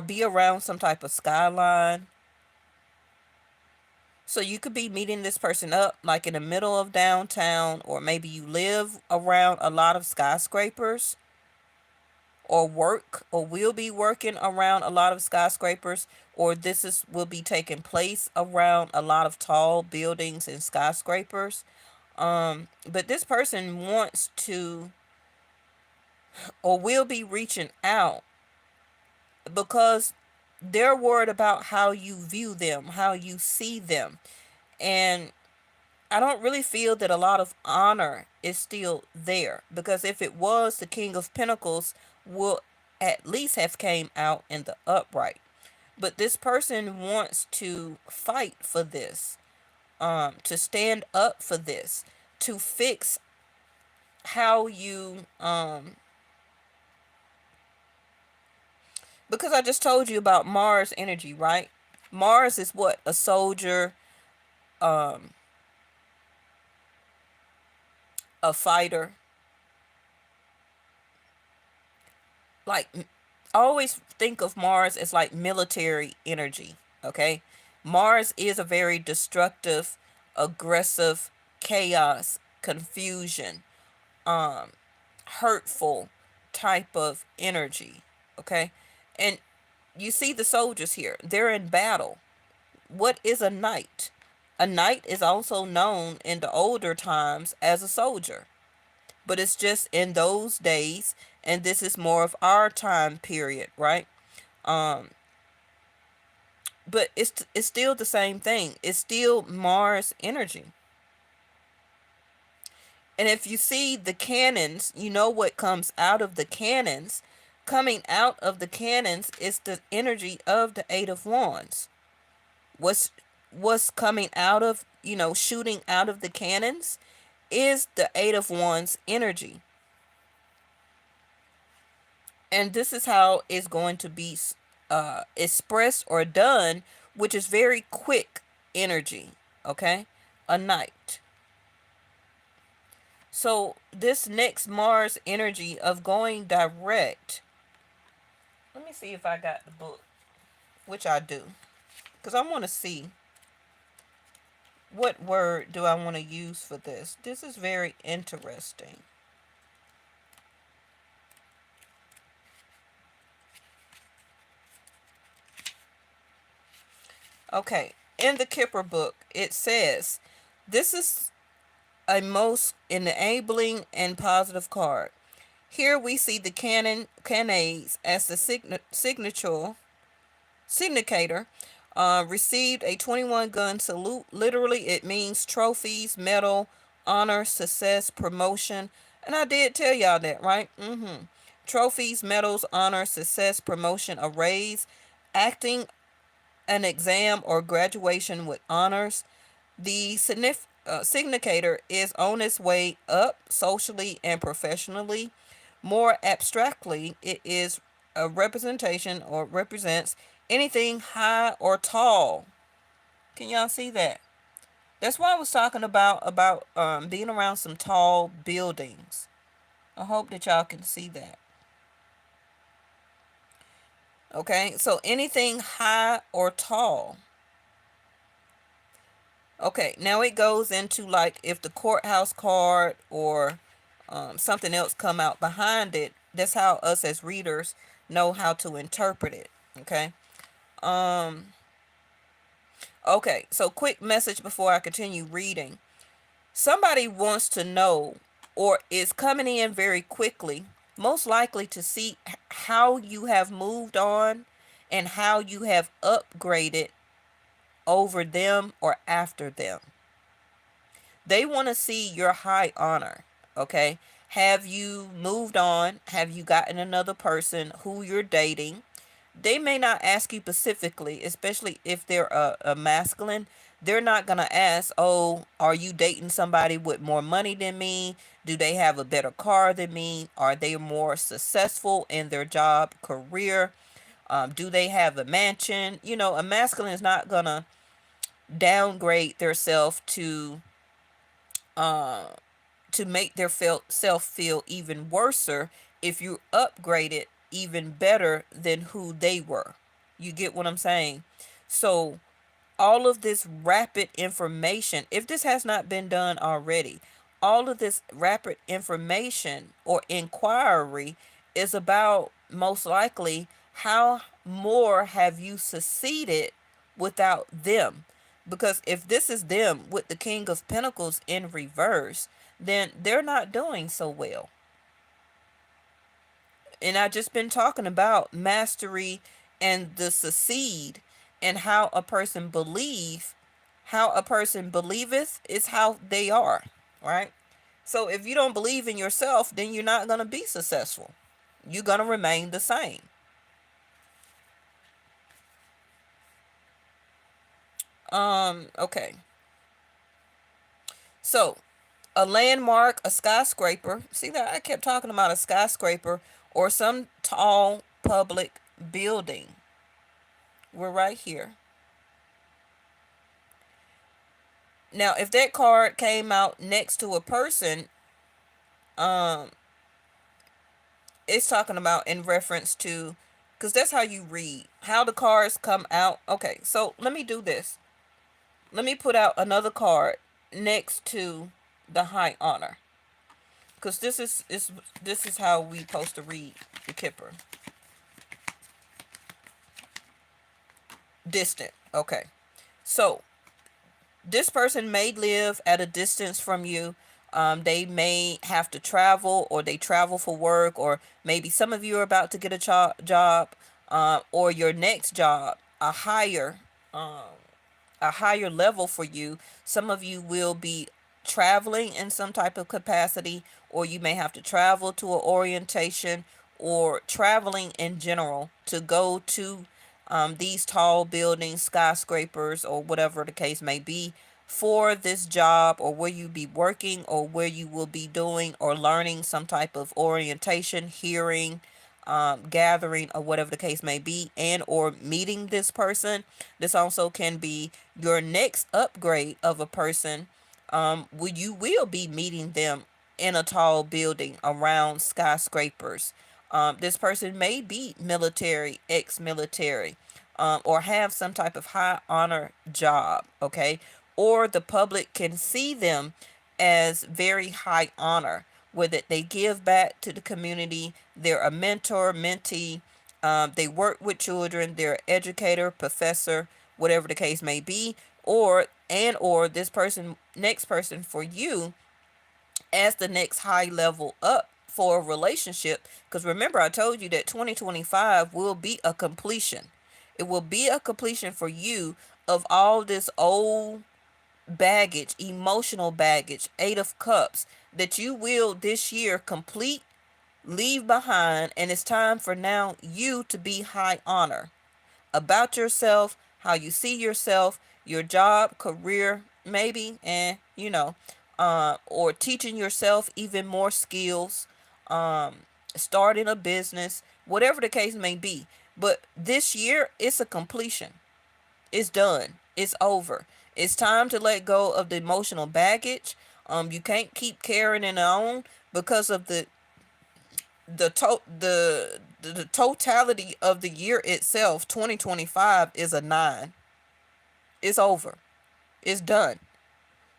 be around some type of skyline. So you could be meeting this person up like in the middle of downtown, or maybe you live around a lot of skyscrapers, or work or will be working around a lot of skyscrapers, or will be taking place around a lot of tall buildings and skyscrapers. But this person wants to or will be reaching out because they're worried about how you view them, how you see them. And I don't really feel that a lot of honor is still there, because if it was, the King of Pentacles will at least have came out in the upright. But this person wants to fight for this, to stand up for this, to fix how you because I just told you about Mars energy, right? Mars is what? A soldier, a fighter. Like, I always think of Mars as like military energy. Okay, Mars is a very destructive, aggressive, chaos, confusion, hurtful type of energy. Okay, and you see the soldiers here, they're in battle. What is a knight? A knight is also known in the older times as a soldier, but it's just in those days, and this is more of our time period, right? but it's still the same thing. It's still Mars energy. And if you see the cannons, you know what comes out of the cannons. Coming out of the cannons is the energy of the Eight of Wands. What's coming out of, shooting out of the cannons is the Eight of Wands energy. And this is how it's going to be expressed or done, which is very quick energy. Okay, a knight. So this next Mars energy of going direct. Let me see if I got the book, which I do, because I want to see what word do I want to use for this. This is very interesting. Okay, in the Kipper book, it says, this is a most enabling and positive card. Here we see the cannons as the signicator. Received a 21 gun salute. Literally, it means trophies, medal, honor, success, promotion. And I did tell y'all that, right? Trophies, medals, honor, success, promotion, a raise, acting an exam or graduation with honors. The significator is on its way up socially and professionally. More abstractly, it is a representation or represents anything high or tall. Can y'all see that? That's why I was talking about being around some tall buildings. I hope that y'all can see that. Okay, so anything high or tall. Okay, now it goes into like if the courthouse card or something else come out behind it. That's how us as readers know how to interpret it. Okay. Um. Okay. So quick message before I continue reading. Somebody wants to know or is coming in very quickly, most likely to see how you have moved on and how you have upgraded over them or after them. They want to see your high honor. Okay. Have you moved on? Have you gotten another person who you're dating? They may not ask you specifically, especially if they're a masculine. They're not going to ask, oh, are you dating somebody with more money than me? Do they have a better car than me? Are they more successful in their job, career? Do they have a mansion? A masculine is not going to downgrade their self uh, to make their self feel even worser if you upgrade it even better than who they were. You get what I'm saying? So all of this rapid information, if this has not been done already, all of this rapid information or inquiry is about most likely how more have you succeeded without them. Because if this is them with the King of Pentacles in reverse, then they're not doing so well. And I've just been talking about mastery and the succeed and how a person believeth is how they are, right? So if you don't believe in yourself, then you're not going to be successful. You're going to remain the same. Okay. So a landmark, a skyscraper. See that I kept talking about a skyscraper or some tall public building. We're right here. Now, if that card came out next to a person, um, it's talking about in reference to, because that's how you read, how the cards come out. Okay, so let me do this. Let me put out another card next to the high honor, because this is how we supposed to read the Kipper. Distant. Okay, so this person may live at a distance from you. They may have to travel, or they travel for work, or maybe some of you are about to get a job, or your next job, a higher a higher level for you. Some of you will be traveling in some type of capacity, or you may have to travel to an orientation, or traveling in general to go to these tall buildings, skyscrapers, or whatever the case may be for this job, or where you be working, or where you will be doing or learning some type of orientation, hearing, gathering, or whatever the case may be, and or meeting this person. This also can be your next upgrade of a person. You will be meeting them in a tall building around skyscrapers. This person may be military, ex-military, or have some type of high honor job, okay? Or the public can see them as very high honor, where that they give back to the community. They're a mentor, mentee. They work with children. They're an educator, professor, whatever the case may be. Or this person, next person for you, as the next high level up for a relationship. Because remember, I told you that 2025 will be a completion. It will be a completion for you of all this old baggage, emotional baggage, Eight of Cups, that you will this year complete, leave behind, and it's time for now you to be high honor about yourself, how you see yourself, your job, career, maybe, and or teaching yourself even more skills, starting a business, whatever the case may be. But this year, it's a completion. It's done. It's over. It's time to let go of the emotional baggage. You can't keep carrying it on because of the totality of the year itself. 2025 is a 9. It's over. It's done.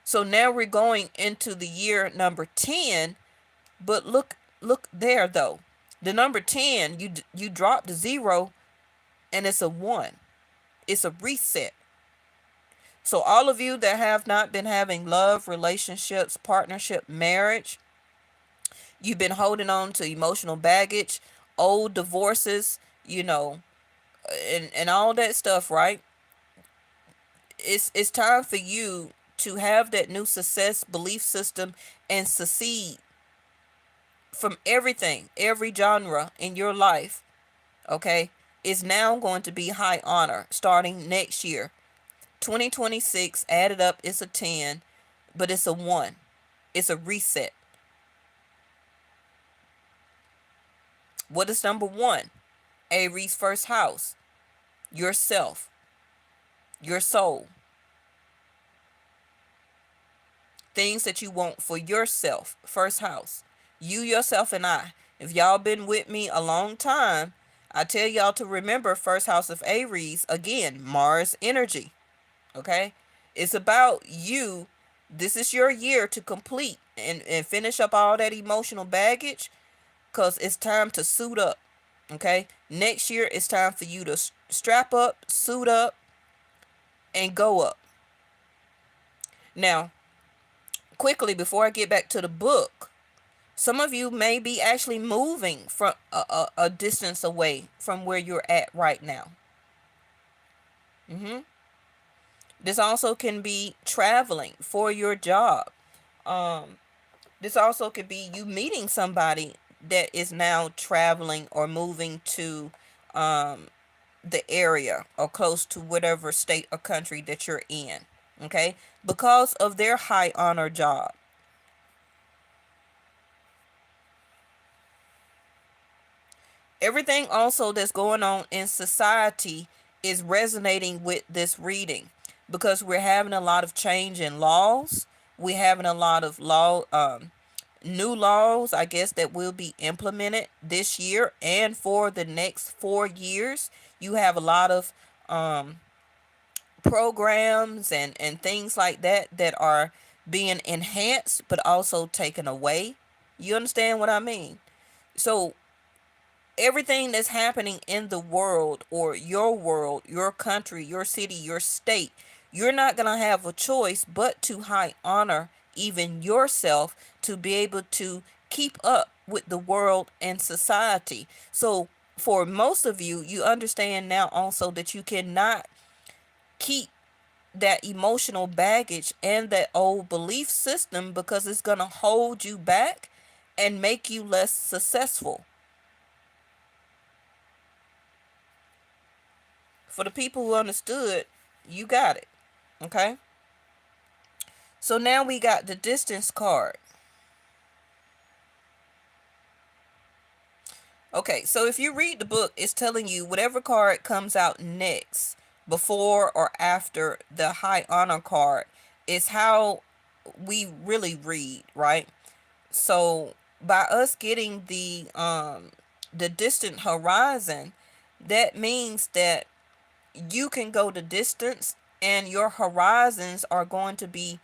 So now we're going into the year number 10. But look there though. The number 10, you drop the 0, and it's a 1. It's a reset. So all of you that have not been having love, relationships, partnership, marriage, you've been holding on to emotional baggage, old divorces, and all that stuff, right? It's time for you to have that new success belief system and succeed from everything, every genre in your life, okay? Is now going to be high honor starting next year. 2026 added up is a 10, but it's a 1. It's a reset. What is number 1? Aries first house. Yourself. Your soul. Things that you want for yourself. First house. You, yourself, and I. If y'all been with me a long time, I tell y'all to remember first house of Aries. Again, Mars energy. Okay? It's about you. This is your year to complete and finish up all that emotional baggage, because it's time to suit up. Okay? Next year, it's time for you to strap up, suit up, and go up. Now, quickly, before I get back to the book, some of you may be actually moving from a distance away from where you're at right now. This also can be traveling for your job. This also could be you meeting somebody that is now traveling or moving to the area or close to whatever state or country that you're in. Okay? Because of their high honor job. Everything also that's going on in society is resonating with this reading, because we're having a lot of change in laws. We're having a lot of new laws, I guess, that will be implemented this year and for the next 4 years. You have a lot of programs and things like that are being enhanced but also taken away. You understand what I mean? So everything that's happening in the world, or world, your country, your city, your state, you're not going to have a choice but to high honor even yourself to be able to keep up with the world and society. So for most of you, you understand now also that you cannot keep that emotional baggage and that old belief system, because it's going to hold you back and make you less successful. For the people who understood, you got it. Okay? So now we got the distance card. Okay, so if you read the book, it's telling you whatever card comes out next, before or after the high honor card, is how we really read, right? So by us getting the distant horizon, that means that you can go the distance and your horizons are going to be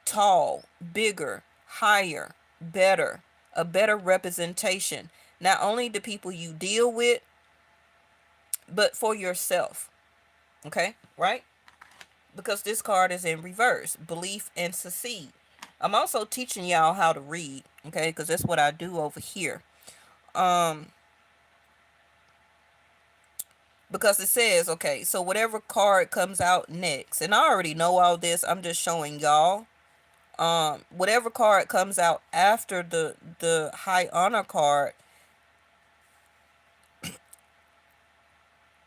tall, bigger, higher, better, a better representation. Not only the people you deal with, but for yourself. Okay? Right? Because this card is in reverse, belief and succeed. I'm also teaching y'all how to read, okay? Because that's what I do over here. Um, because it says, okay, so whatever card comes out next, and I already know all this, I'm just showing y'all. Whatever card comes out after the high honor card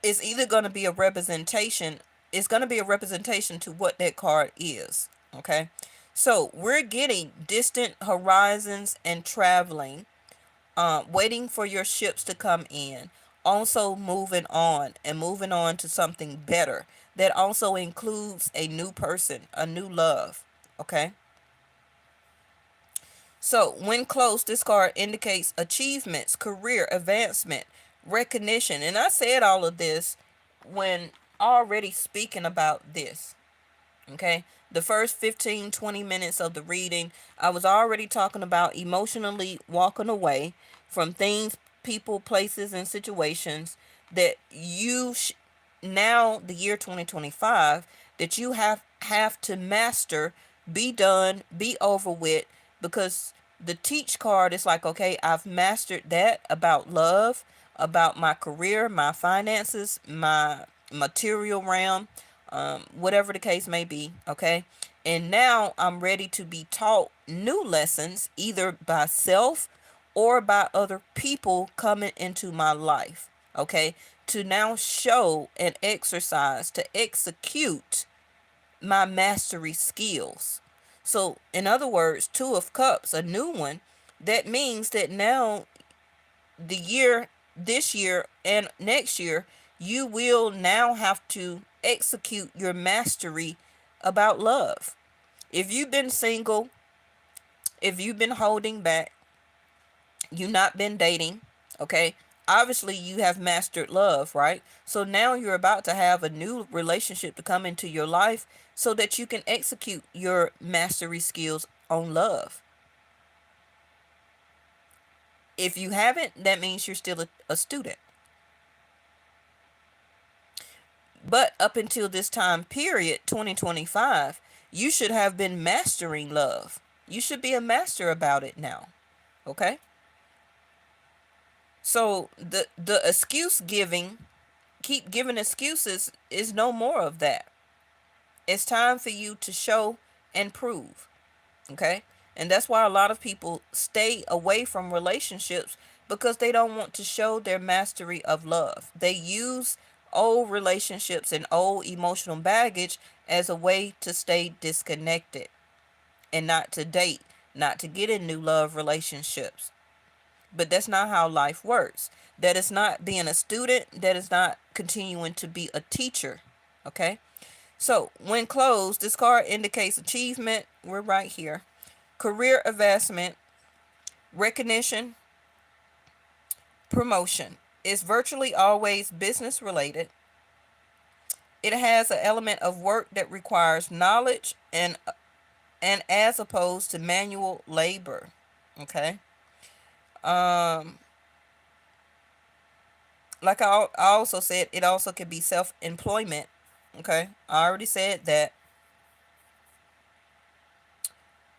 is either going to be a representation, it's going to be a representation to what that card is, okay? So we're getting distant horizons and traveling, waiting for your ships to come in, also moving on and moving on to something better. That also includes a new person, a new love, okay? So when close, this card indicates achievements, career advancement, recognition. And I said all of this when already speaking about this. Okay, the first 15-20 minutes of the reading, I was already talking about emotionally walking away from things, people, places, and situations that now the year 2025, that you have to master, be done, be over with. Because the teach card is like, okay, I've mastered that about love, about my career, my finances, my material realm, whatever the case may be, okay? And now I'm ready to be taught new lessons, either by self or by other people coming into my life, okay? To now show and exercise, to execute my mastery skills. So, in other words, Two of Cups, a new one, that means that now the year, this year and next year, you will now have to execute your mastery about love. If you've been single, if you've been holding back, you've not been dating, okay? Obviously, you have mastered love, right? So now you're about to have a new relationship to come into your life so that you can execute your mastery skills on love. If you haven't, that means you're still a student. But up until this time period, 2025, you should have been mastering love. You should be a master about it now. Okay? So the excuse giving, keep giving excuses, is no more of that. It's time for you to show and prove. Okay? And that's why a lot of people stay away from relationships, because they don't want to show their mastery of love. They use old relationships and old emotional baggage as a way to stay disconnected and not to date, not to get in new love relationships. But that's not how life works. That is not being a student. That is not continuing to be a teacher. Okay? So, when closed, this card indicates achievement. We're right here. Career advancement, recognition, promotion. It's virtually always business related. It has an element of work that requires knowledge and as opposed to manual labor. Okay. Um like I also said, it also could be self-employment. Okay. I already said that.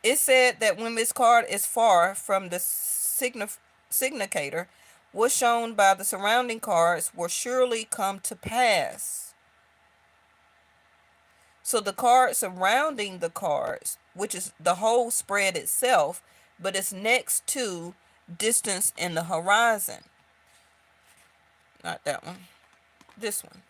It said that when this card is far from the significator, was shown by the surrounding cards will surely come to pass. So the card surrounding the cards, which is the whole spread itself, but it's next to distance in the horizon. Not that one. This one.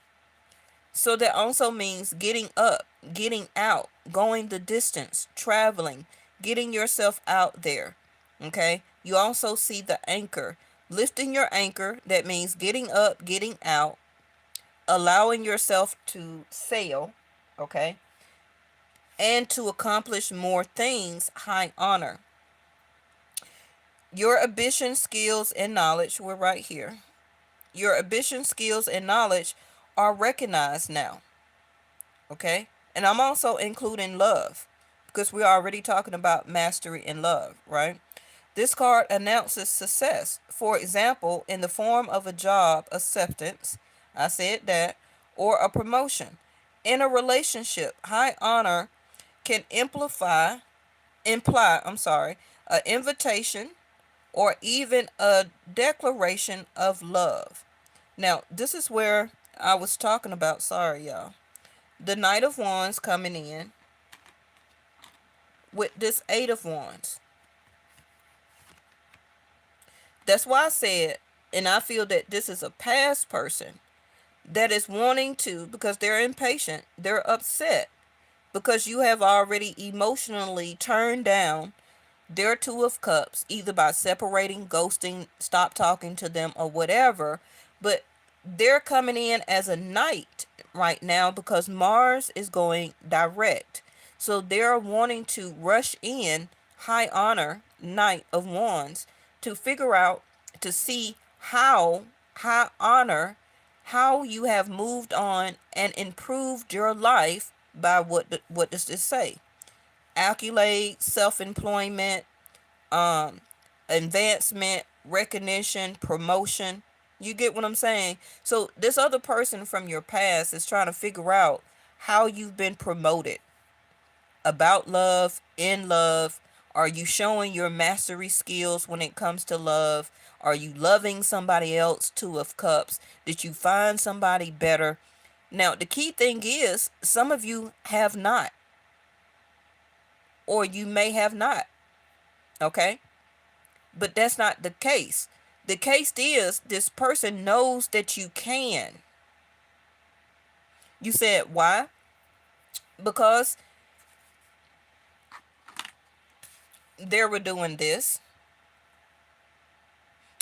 So that also means getting up, getting out, going the distance, traveling, getting yourself out there. Okay? You also see the anchor. Lifting your anchor, that means getting up, getting out, allowing yourself to sail, okay? And to accomplish more things, high honor. Your ambition, skills, and knowledge were right here. Your ambition, skills, and knowledge are recognized now. Okay? And I'm also including love because we're already talking about mastery and love, right? This card announces success. For example, in the form of a job acceptance, I said that, or a promotion. In a relationship, high honor can imply, an invitation or even a declaration of love. Now, this is where I was talking about, sorry y'all. The Knight of Wands coming in with this Eight of Wands. That's why I said, and I feel that this is a past person that is wanting to, because they're impatient, they're upset, because you have already emotionally turned down their Two of Cups, either by separating, ghosting, stop talking to them, or whatever. But they're coming in as a knight right now because Mars is going direct. So they're wanting to rush in, high honor, Knight of Wands, to figure out, to see how, high honor, how you have moved on and improved your life by what does this say? Accolade, self-employment, um, advancement, recognition, promotion. You get what I'm saying? So this other person from your past is trying to figure out how you've been promoted, about love, in love. Are you showing your mastery skills when it comes to love? Are you loving somebody else? Two of Cups. Did you find somebody better? Now, the key thing is some of you have not, or you may have not. Okay? But that's not the case. The case is this person knows that you can. You said why? Because they were doing this.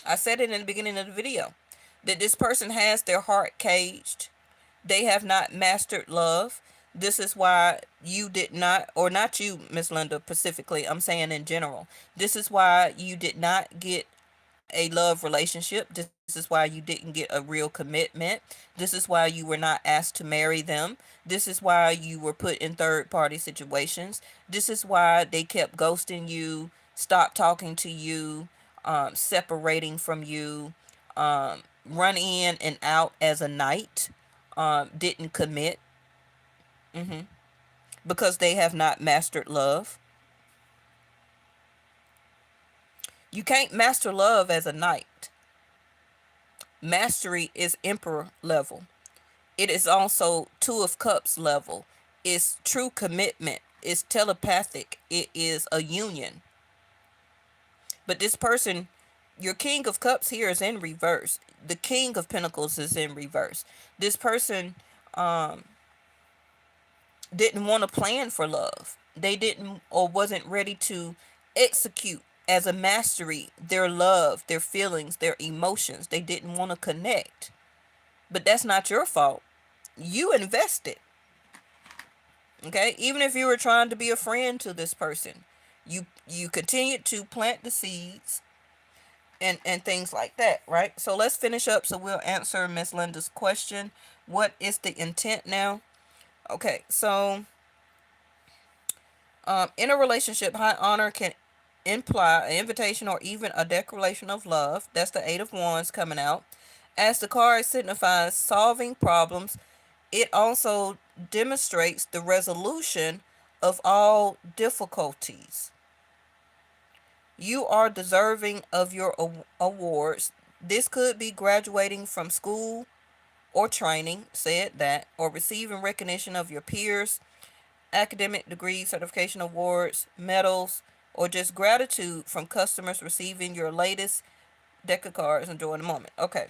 I said it in the beginning of the video that this person has their heart caged. They have not mastered love. This is why you did not, or not you, Miss Linda, specifically, I'm saying in general. This is why you did not get a love relationship. This is why you didn't get a real commitment. This is why you were not asked to marry them. This is why you were put in third party situations. This is why they kept ghosting you, stopped talking to you, separating from you, run in and out as a knight, didn't commit, because they have not mastered love. You can't master love as a knight. Mastery is emperor level. It is also Two of Cups level. It's true commitment. It's telepathic. It is a union. But this person, your King of Cups here is in reverse. The King of Pentacles is in reverse. This person didn't want to plan for love. They didn't, or wasn't ready to execute as a mastery their love, their feelings, their emotions. They didn't want to connect. But that's not your fault. You invested. Okay? Even if you were trying to be a friend to this person, you continued to plant the seeds and things like that, right? So let's finish up so we'll answer Miss Linda's question. What is the intent now? Okay, so in a relationship, high honor can imply an invitation or even a declaration of love. That's the Eight of Wands coming out. As the card signifies solving problems, it also demonstrates the resolution of all difficulties. You are deserving of your awards. This could be graduating from school or training, said that, or receiving recognition of your peers, academic degrees, certification awards, medals, or just gratitude from customers receiving your latest deck of cards. Enjoy the moment. Okay.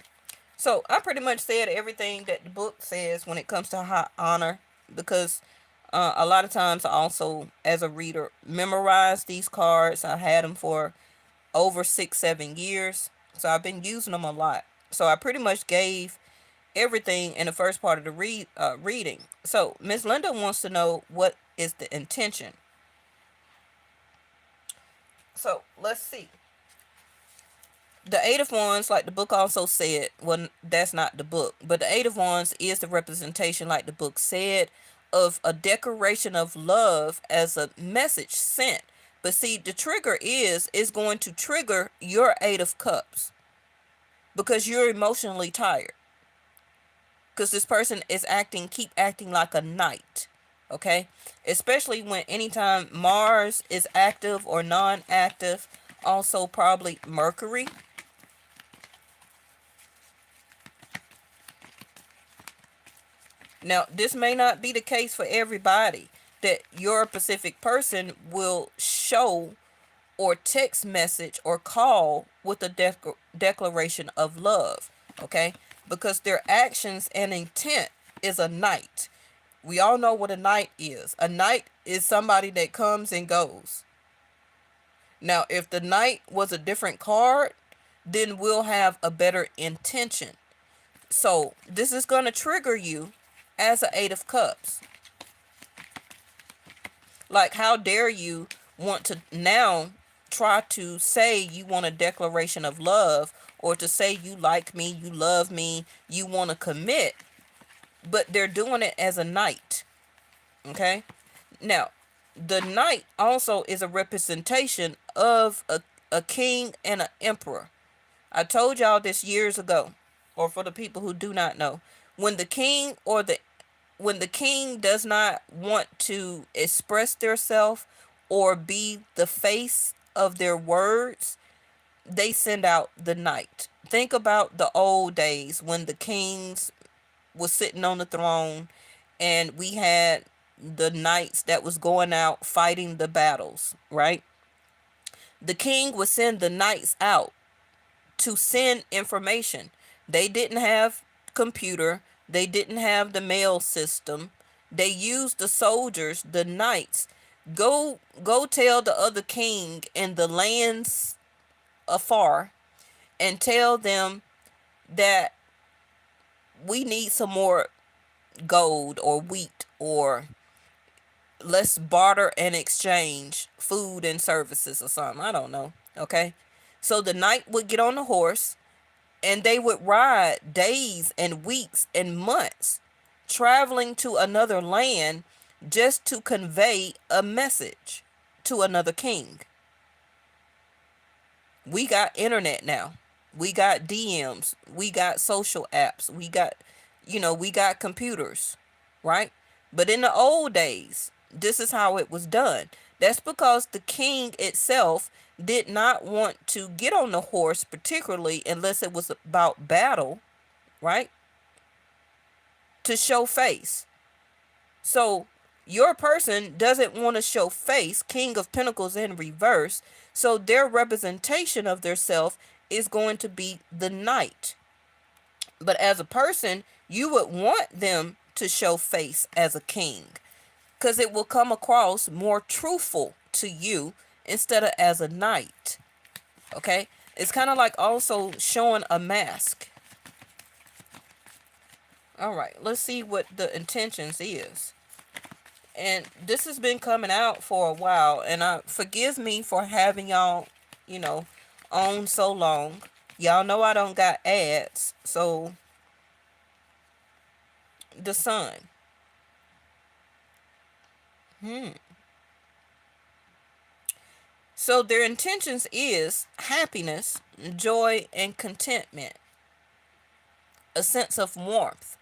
So I pretty much said everything that the book says when it comes to high honor, because a lot of times I also, as a reader, memorize these cards. I had them for over 6, 7 years, so I've been using them a lot. So I pretty much gave everything in the first part of the reading. So Miss Linda wants to know, what is the intention. So let's see. The Eight of Wands, like the book also said, well, that's not the book, but the Eight of Wands is the representation, like the book said, of a declaration of love as a message sent. But see, the trigger is going to trigger your Eight of Cups because you're emotionally tired. Because this person is keep acting like a knight. Okay? Especially when anytime Mars is active or non-active, also probably Mercury. Now, this may not be the case for everybody, that your specific person will show or text message or call with a declaration of love, okay? Because their actions and intent is a knight. We all know what a knight is. A knight is somebody that comes and goes. Now, if the knight was a different card, then we'll have a better intention. So this is going to trigger you as an Eight of Cups. Like, how dare you want to now try to say you want a declaration of love, or to say you like me, you love me, you want to commit, but they're doing it as a knight. Okay? Now, the knight also is a representation of a king and an emperor. I told y'all this years ago, or for the people who do not know, when the king does not want to express theirself or be the face of their words, they send out the knight. Think about the old days when the kings was sitting on the throne and we had the knights that was going out fighting the battles, right? The king would send the knights out to send information. They didn't have computer. They didn't have the mail system. They used the soldiers, the knights. Go tell the other king in the lands afar and tell them that we need some more gold or wheat, or let's barter and exchange food and services or something. I don't know. Okay. So the knight would get on the horse and they would ride days and weeks and months traveling to another land just to convey a message to another king. We got internet now. We got DMs. We got social apps. We got computers, right? But in the old days, this is how it was done. That's because the king itself did not want to get on the horse, particularly unless it was about battle, right? To show face. So your person doesn't want to show face, King of Pentacles in reverse. So their representation of their self is going to be the knight. But as a person, you would want them to show face as a king, because it will come across more truthful to you instead of as a knight. Okay? It's kind of like also showing a mask. All right, let's see what the intentions is. And this has been coming out for a while, and forgive me for having y'all, on so long. Y'all know I don't got ads, so the sun. So their intentions is happiness, joy, and contentment. A sense of warmth.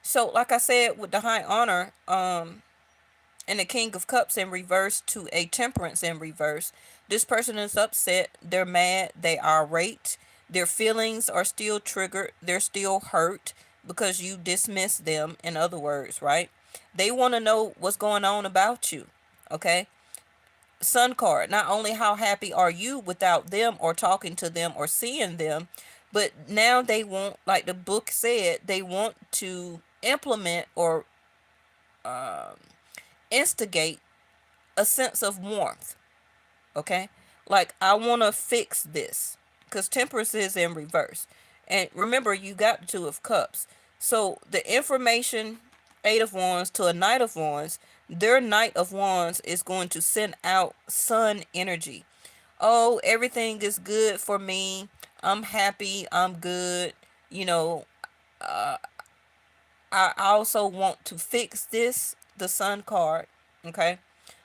So like I said, with the high honor, and the King of Cups in reverse to a Temperance in reverse, this person is upset, they're mad, they are irate, their feelings are still triggered, they're still hurt because you dismiss them, in other words, right? They want to know what's going on about you. Okay? Sun card. Not only how happy are you without them or talking to them or seeing them, but now they want, like the book said, they want to implement or instigate a sense of warmth. Okay? Like, I want to fix this. Because temperance is in reverse. And remember, you got the Two of Cups. So the information, Eight of Wands to a Knight of Wands, their Knight of Wands is going to send out sun energy. Oh, everything is good for me. I'm happy. I'm good. You know, I also want to fix this, the sun card. Okay?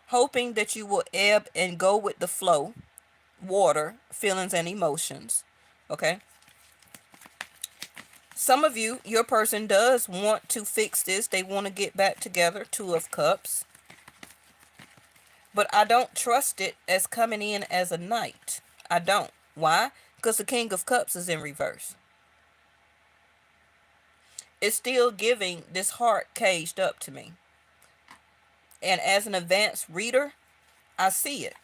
Hoping that you will ebb and go with the flow, water, feelings, and emotions. Okay? Some of you, your person does want to fix this. They want to get back together, Two of Cups. But I don't trust it as coming in as a knight. I don't. Why? Because the King of Cups is in reverse. It's still giving this heart caged up to me. And as an advanced reader, I see it.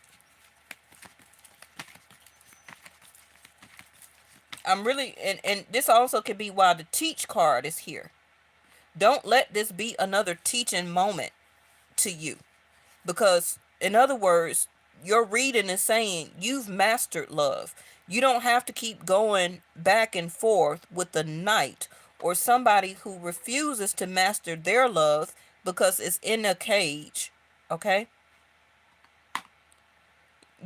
I'm really, and this also could be why the teach card is here. Don't let this be another teaching moment to you. Because, in other words, your reading is saying you've mastered love. You don't have to keep going back and forth with the knight or somebody who refuses to master their love because it's in a cage. Okay?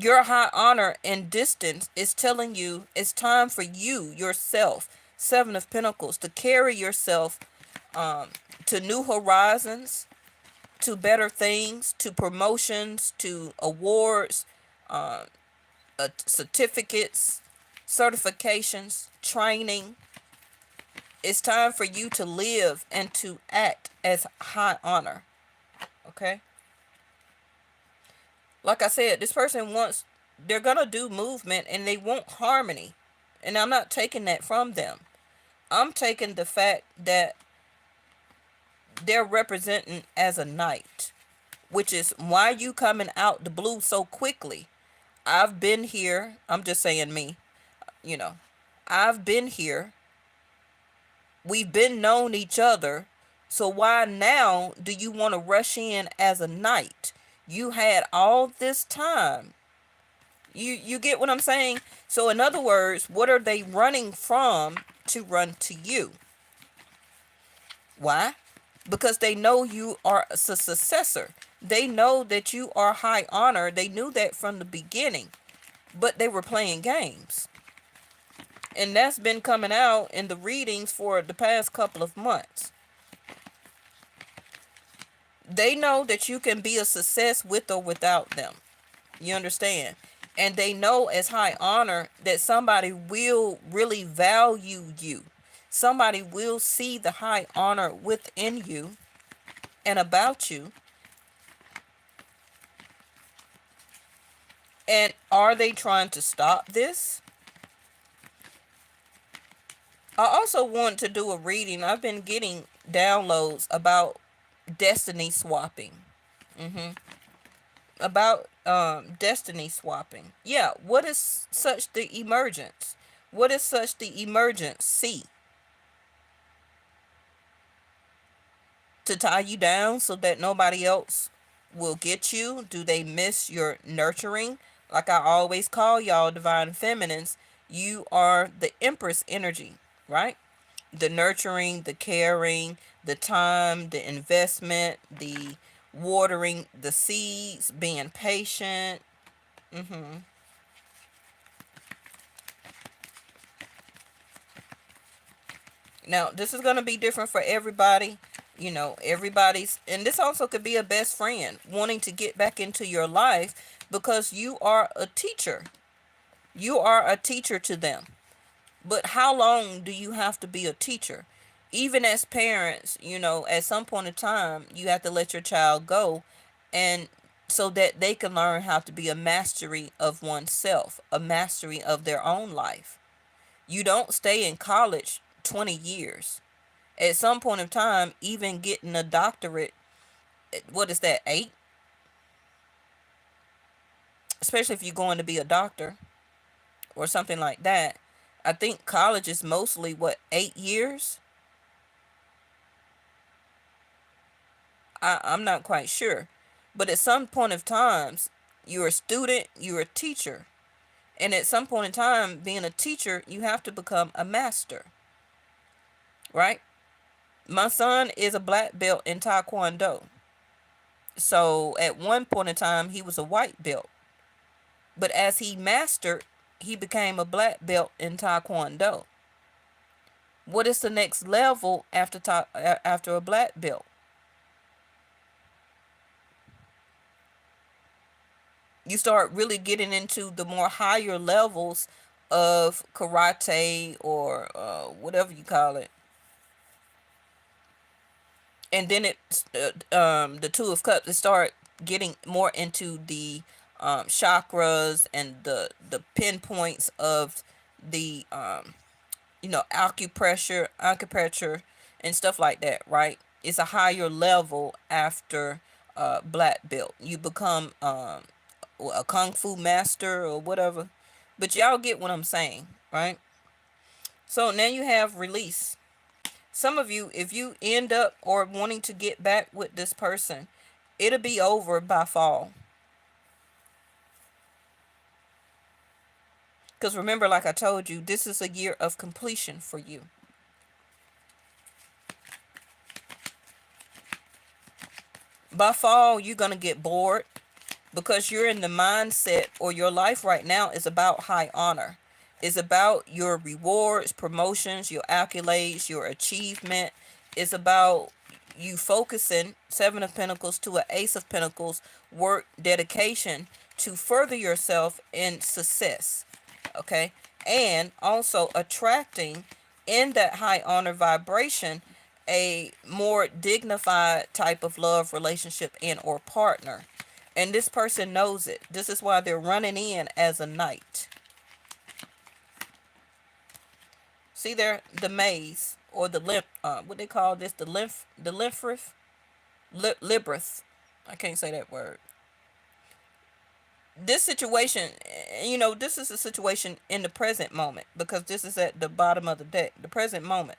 Your high honor and distance is telling you it's time for you, yourself, Seven of Pentacles, to carry yourself to new horizons, to better things, to promotions, to awards, certificates, certifications, training. It's time for you to live and to act as high honor. Okay? Like I said, this person wants, they're going to do movement and they want harmony. And I'm not taking that from them. I'm taking the fact that they're representing as a knight, which is why you coming out the blue so quickly. I've been here. I'm just saying me, you know. I've been here. We've been known each other. So why now do you want to rush in as a knight? You had all this time. You get what I'm saying? So in other words, what are they running from to run to you? Why? Because they know you are a successor. They know that you are high honor. They knew that from the beginning. But they were playing games. And that's been coming out in the readings for the past couple of months. They know that you can be a success with or without them. You understand? And they know as high honor that somebody will really value you. Somebody will see the high honor within you and about you. And are they trying to stop this? I also want to do a reading. I've been getting downloads about destiny swapping. About destiny swapping. Yeah, what is such the emergence? What is such the emergency? To tie you down so that nobody else will get you? Do they miss your nurturing? Like I always call y'all divine feminines, you are the empress energy, right? The nurturing, the caring, the time, the investment, the watering the seeds, being patient. Now, this is going to be different for everybody. You know, everybody's, and this also could be a best friend wanting to get back into your life because you are a teacher. You are a teacher to them. But how long do you have to be a teacher? Even as parents, you know, at some point in time, you have to let your child go, and so that they can learn how to be a mastery of oneself, a mastery of their own life. You don't stay in college 20 years. At some point in time, even getting a doctorate what is that, 8? Especially if you're going to be a doctor or something like that. I think college is mostly what, 8 years. I'm not quite sure, but at some point of times, you're a student, you're a teacher, and at some point in time, being a teacher, you have to become a master, right? My son is a black belt in Taekwondo. So at one point in time, he was a white belt. But as he mastered, he became a black belt in Taekwondo. What is the next level after a black belt? You start really getting into the more higher levels of karate or whatever you call it. And then the Two of Cups, it start getting more into the chakras and the pinpoints of the acupressure and stuff like that, right? It's a higher level after black belt. You become a kung fu master or whatever. But y'all get what I'm saying, right? So now you have release. Some of you, if you end up or wanting to get back with this person, it'll be over by fall. Because remember, like I told you, this is a year of completion for you. By fall, you're going to get bored because you're in the mindset, or your life right now is about high honor. It's about your rewards, promotions, your accolades, your achievement. It's about you focusing Seven of Pentacles to an Ace of Pentacles, work, dedication to further yourself in success. Okay? And also attracting in that high honor vibration a more dignified type of love relationship and or partner. And this person knows it. This is why they're running in as a knight. See there, the maze or the what they call this, the libreth. I can't say that word. This situation, this is a situation in the present moment, because this is at the bottom of the deck, the present moment.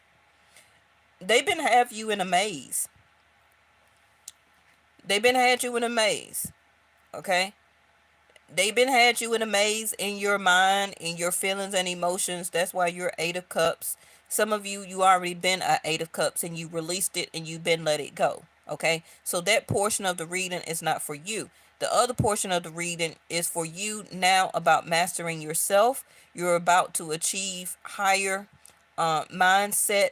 They've been have you in a maze. They've been had you in a maze. Okay? They've been had you in a maze in your mind, in your feelings and emotions. That's why you're 8 of Cups. Some of you already been a 8 of Cups and you released it and you've been let it go. Okay? So that portion of the reading is not for you. The other portion of the reading is for you now, about mastering yourself. You're about to achieve higher mindset,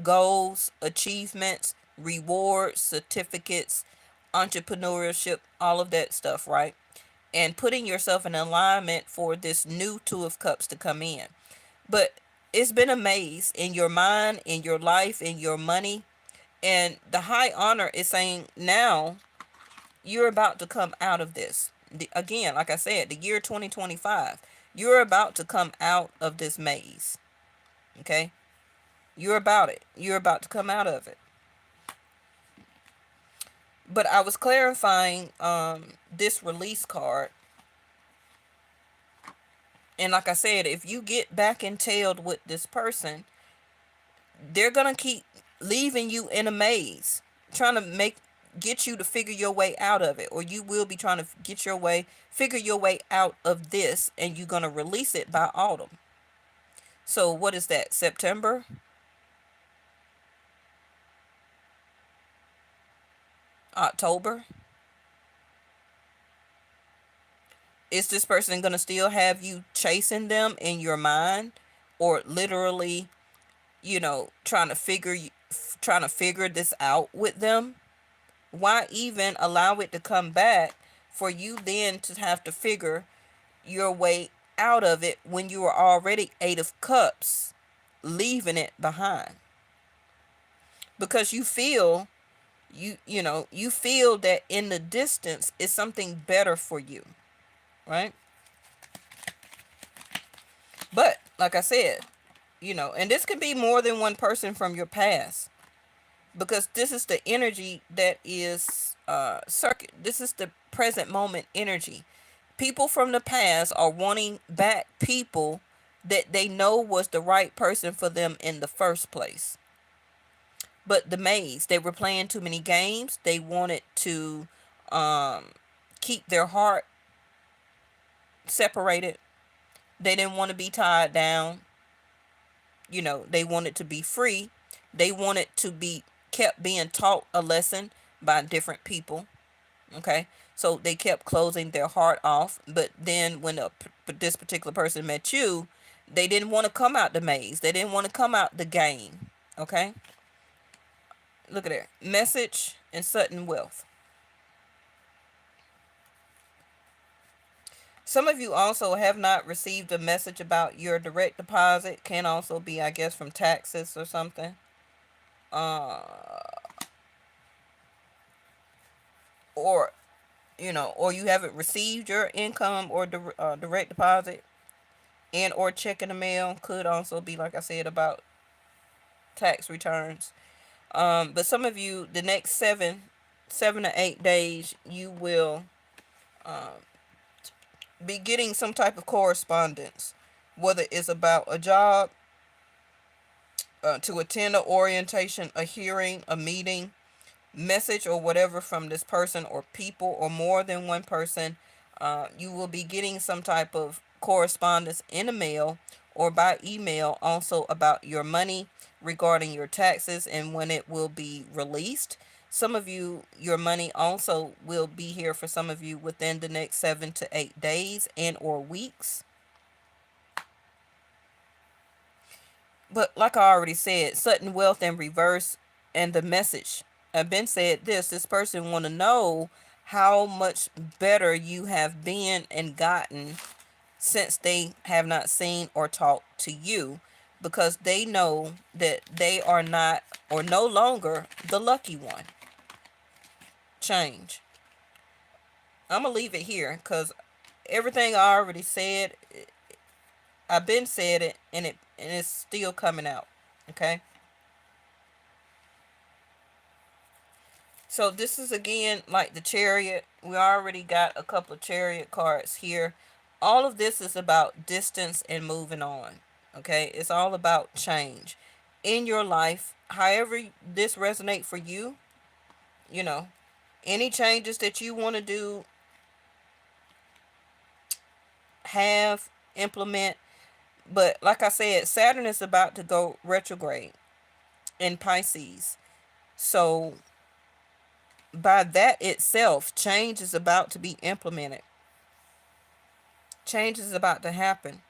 goals, achievements, rewards, certificates, entrepreneurship, all of that stuff, right? And putting yourself in alignment for this new Two of Cups to come in. But it's been a maze in your mind, in your life, in your money. And the high honor is saying now you're about to come out of this. Again, like I said, the year 2025, you're about to come out of this maze. Okay? You're about it. You're about to come out of it. But I was clarifying this release card. And like I said, if you get back entailed with this person, they're going to keep leaving you in a maze, trying to get you to figure your way out of it. Or you will be trying to figure your way out of this, and you're going to release it by autumn. So what is that, September? October? Is this person going to still have you chasing them in your mind, or literally, trying to figure this out with them? Why even allow it to come back for you then to have to figure your way out of it when you were already 8 of Cups, leaving it behind? Because you feel you feel that in the distance is something better for you, right? But like I said, and this could be more than one person from your past. because this is the energy that is circuit. This is the present moment energy. People from the past are wanting back people that they know was the right person for them in the first place. But the maze, they were playing too many games. They wanted to um, keep their heart separated. They didn't want to be tied down. They wanted to be free. They wanted to be kept being taught a lesson by different people. Okay, so they kept closing their heart off. But then when this particular person met you, they didn't want to come out the maze. They didn't want to come out the game. Okay, look at there. Message and sudden wealth. Some of you also have not received a message about your direct deposit. Can also be, I guess, from taxes or something. Uh, or or you haven't received your income or direct deposit and or check in the mail. Could also be, like I said, about tax returns. But some of you, the next 7 to 8 days, you will be getting some type of correspondence, whether it's about a job, to attend an orientation, a hearing, a meeting, message, or whatever from this person or people or more than one person. You will be getting some type of correspondence in the mail or by email also about your money, regarding your taxes and when it will be released. Some of you, your money also will be here for some of you within the next 7 to 8 days and or weeks. But like I already said, sudden wealth in reverse, and the message. I've been said this person want to know how much better you have been and gotten since they have not seen or talked to you, because they know that they are not or no longer the lucky one. Change. I'm going to leave it here because everything I already said, I've been said it, and it's still coming out. Okay? So this is again like the chariot. We already got a couple of chariot cards here. All of this is about distance and moving on. Okay? It's all about change in your life. However this resonate for you, you know, any changes that you want to do, have, implement. But like I said, Saturn is about to go retrograde in Pisces. So by that itself, change is about to be implemented. Change is about to happen.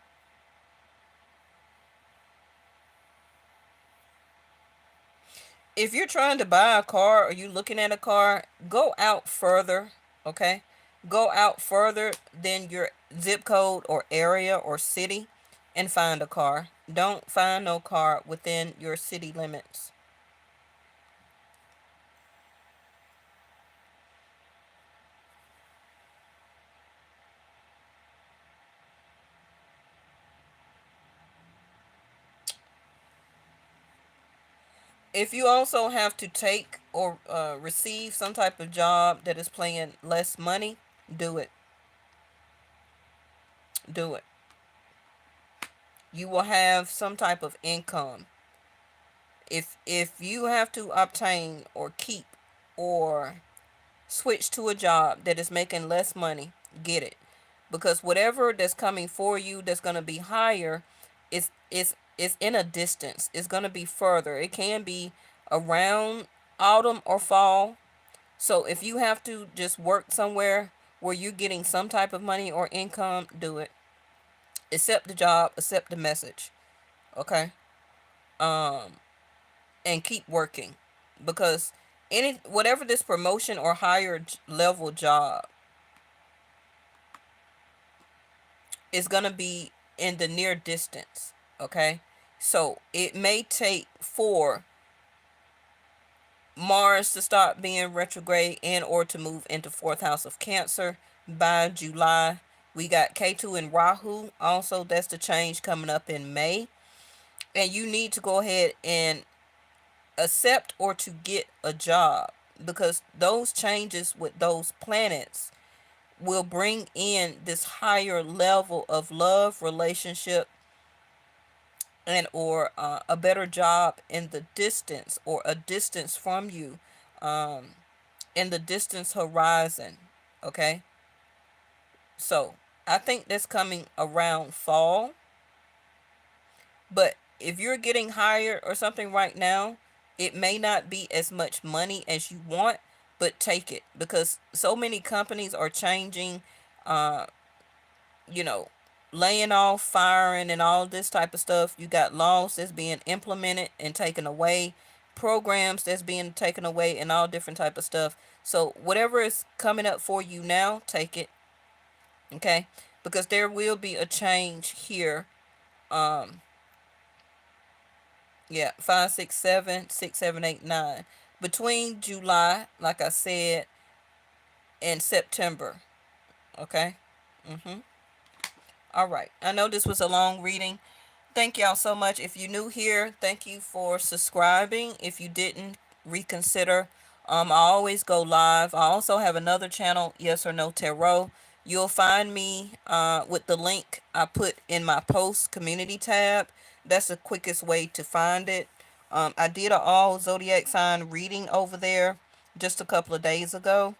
If you're trying to buy a car or you're looking at a car, go out further, okay? Go out further than your zip code or area or city and find a car. Don't find no car within your city limits. If you also have to take or receive some type of job that is paying less money, do it. Do it. You will have some type of income. If you have to obtain or keep or switch to a job that is making less money, get it. Because whatever that's coming for you that's going to be higher is in a distance. It's going to be further. It can be around autumn or fall. So if you have to just work somewhere where you're getting some type of money or income, do it. Accept the job, accept the message. Okay? Um and keep working, because any whatever this promotion or higher level job is going to be in the near distance. Okay? So it may take for Mars to start being retrograde and or to move into fourth house of Cancer by July. We got K2 and Rahu. Also, that's the change coming up in May. And you need to go ahead and accept or to get a job, because those changes with those planets will bring in this higher level of love, relationship, and or a better job in the distance, or a distance from you, um, in the distance horizon. Okay, so I think that's coming around fall. But if you're getting hired or something right now, it may not be as much money as you want, but take it, because so many companies are changing, uh, you know, laying off, firing, and all this type of stuff. You got laws that's being implemented and taken away, programs that's being taken away, and all different type of stuff. So whatever is coming up for you now, take it, okay? Because there will be a change here. Um, yeah, 5, 6, 7, 6, 7, 8, 9. Between July, like I said, and September. Okay? Mm-hmm. All right. I know this was a long reading. Thank y'all so much. If you're new here, thank you for subscribing. If you didn't, reconsider. I always go live. I also have another channel, Yes or No Tarot. You'll find me with the link I put in my post community tab. That's the quickest way to find it. I did an all zodiac sign reading over there just a couple of days ago.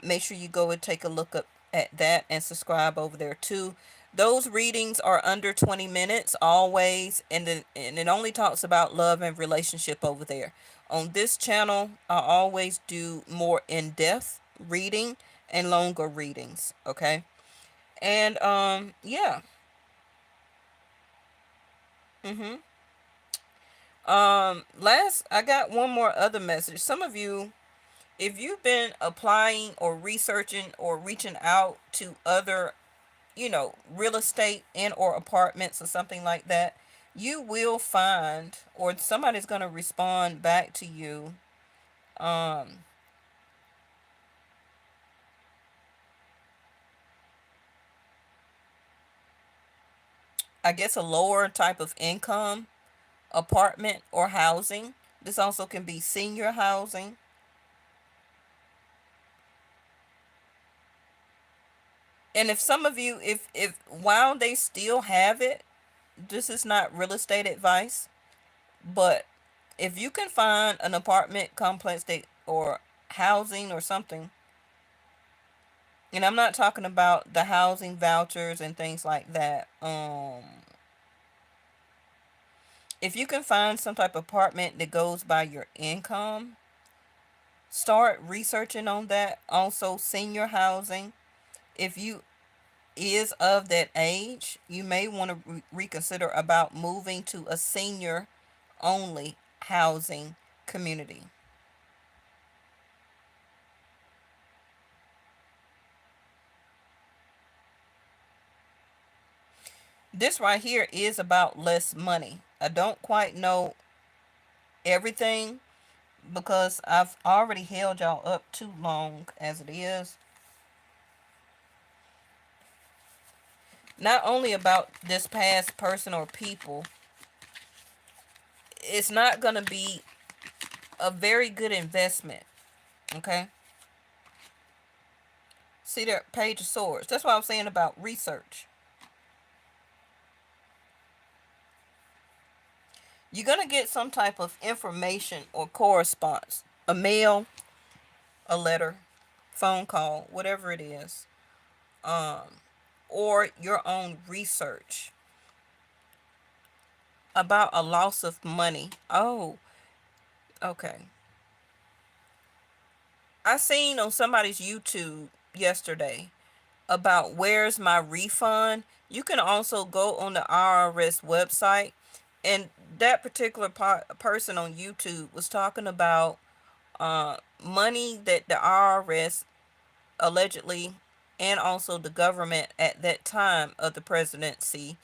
Make sure you go and take a look up at that and subscribe over there too. Those readings are under 20 minutes always, and it only talks about love and relationship over there. On this channel, I always do more in-depth reading and longer readings, okay? And yeah. Mhm. Last, I got one more other message. Some of you, if you've been applying or researching or reaching out to other, real estate and or apartments or something like that, you will find, or somebody's going to respond back to you, um I guess a lower type of income apartment or housing. This also can be senior housing. And if some of you, if while they still have it, this is not real estate advice, but if you can find an apartment complex that, or housing or something, and I'm not talking about the housing vouchers and things like that. If you can find some type of apartment that goes by your income, start researching on that. Also, senior housing. If you is of that age, you may want to reconsider about moving to a senior only housing community. This right here is about less money. I don't quite know everything because I've already held y'all up too long as it is. Not only about this past person or people, it's not going to be a very good investment. Okay? See there, Page of Swords. That's what I was saying about research. You're going to get some type of information or correspondence. A mail, a letter, phone call, whatever it is. Or your own research about a loss of money. Oh, okay. I seen on somebody's YouTube yesterday about where's my refund. You can also go on the IRS website, and that particular person on YouTube was talking about money that the IRS allegedly, and also the government at that time of the presidency,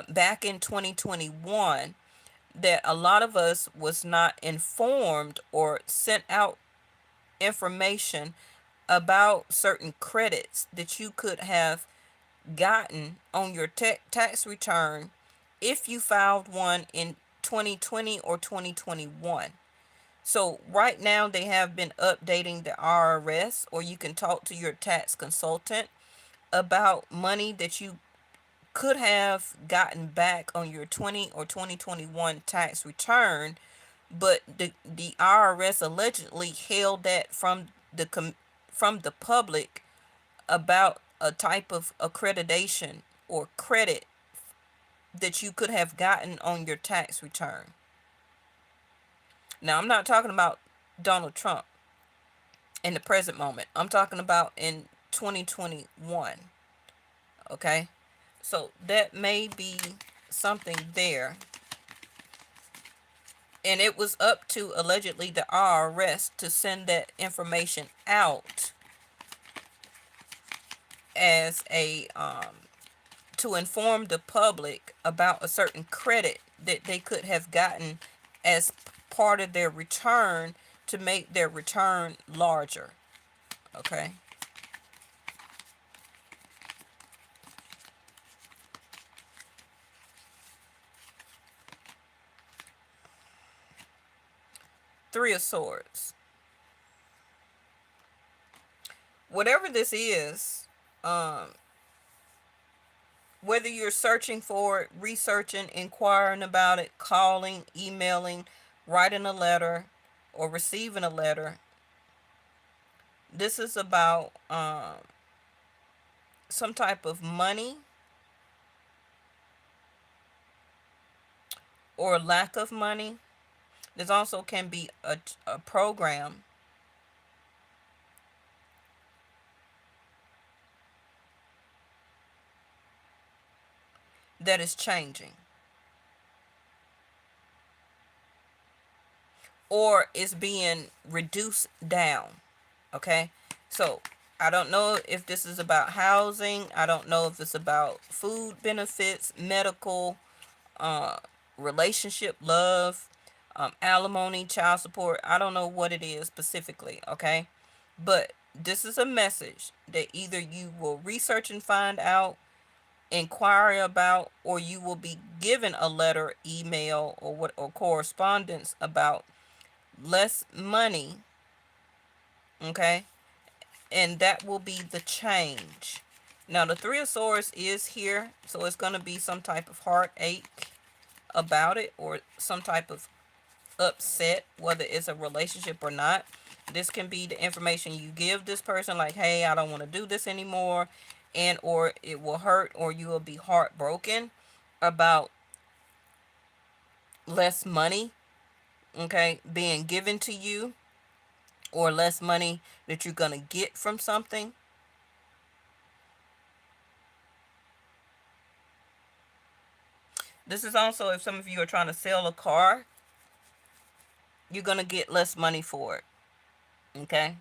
back in 2021, that a lot of us was not informed or sent out information about certain credits that you could have gotten on your tax return if you filed one in 2020 or 2021. So right now they have been updating the IRS, or you can talk to your tax consultant about money that you could have gotten back on your 20 or 2021 tax return, but the IRS allegedly held that from the public about a type of accreditation or credit that you could have gotten on your tax return. Now, I'm not talking about Donald Trump in the present moment. I'm talking about in 2021. Okay? So that may be something there. And it was up to allegedly the IRS to send that information out as a to inform the public about a certain credit that they could have gotten as part of their return to make their return larger. Okay. Three of Swords. Whatever this is, whether you're searching for it, researching, inquiring about it, calling, emailing, writing a letter, or receiving a letter, this is about some type of money or lack of money. This also can be a program that is changing or is being reduced down. Okay, so I don't know if this is about housing. I don't know if it's about food benefits, medical, uh, relationship, love, alimony, child support. I don't know what it is specifically. Okay, but this is a message that either you will research and find out, inquire about, or you will be given a letter, email, or correspondence about less money. Okay, and that will be the change. Now the Three of Swords is here, so it's going to be some type of heartache about it, or some type of upset, whether it's a relationship or not. This can be the information you give this person, like, hey, I don't want to do this anymore, and or it will hurt, or you will be heartbroken about less money, okay, being given to you, or less money that you're going to get from something. This is also if some of you are trying to sell a car, you're going to get less money for it. Okay?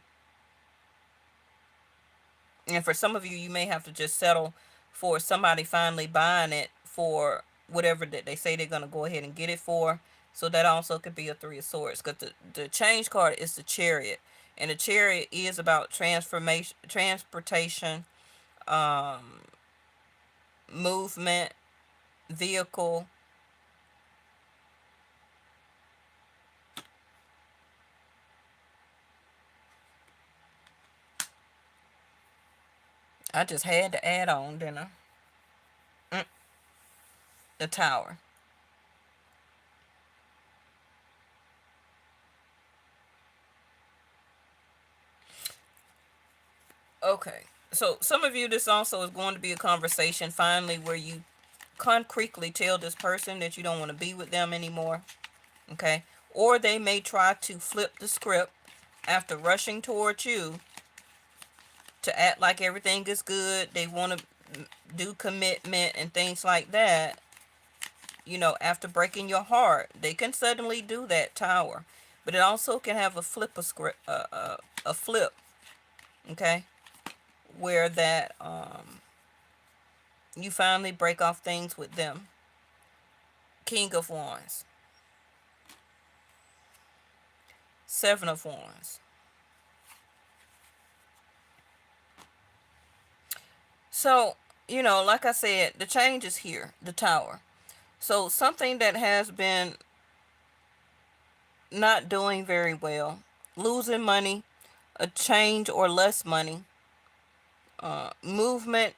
And for some of you, you may have to just settle for somebody finally buying it for whatever that they say they're going to go ahead and get it for. So that also could be a Three of Swords. Because the change card is the Chariot. And the Chariot is about transformation, transportation, movement, vehicle. I just had to add on, didn't I? The Tower. Okay. So some of you, this also is going to be a conversation finally where you concretely tell this person that you don't want to be with them anymore. Okay. Or they may try to flip the script after rushing towards you to act like everything is good. They want to do commitment and things like that. You know, after breaking your heart, they can suddenly do that, Tower. But it also can have a flip a script, a flip. Okay, where that you finally break off things with them. King of Wands, Seven of Wands. So, like I said, the change is here, the Tower. So something that has been not doing very well, losing money, a change or less money, movement.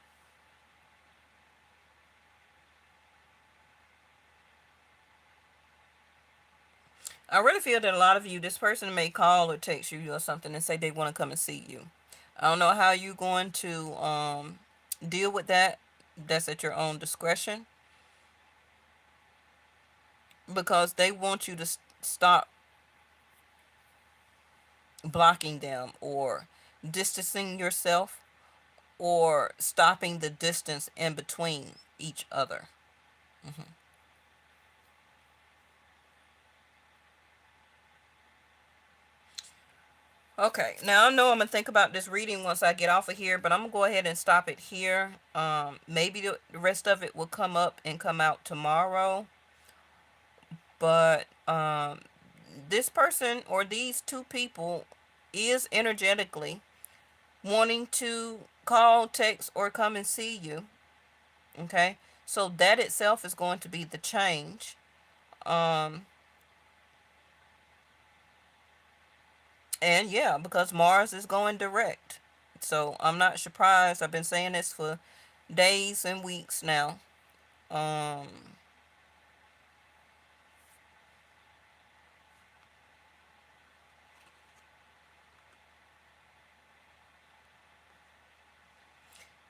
I really feel that a lot of you, this person may call or text you or something and say they want to come and see you. I don't know how you're going to deal with that. That's at your own discretion, because they want you to stop blocking them or distancing yourself or stopping the distance in between each other. Okay, now I know I'm gonna think about this reading once I get off of here, but I'm gonna go ahead and stop it here. Maybe the rest of it will come up and come out tomorrow, but this person or these two people is energetically wanting to call, text, or come and see you. Okay, so that itself is going to be the change. Um, and yeah, because Mars is going direct. So I'm not surprised. I've been saying this for days and weeks now. Um,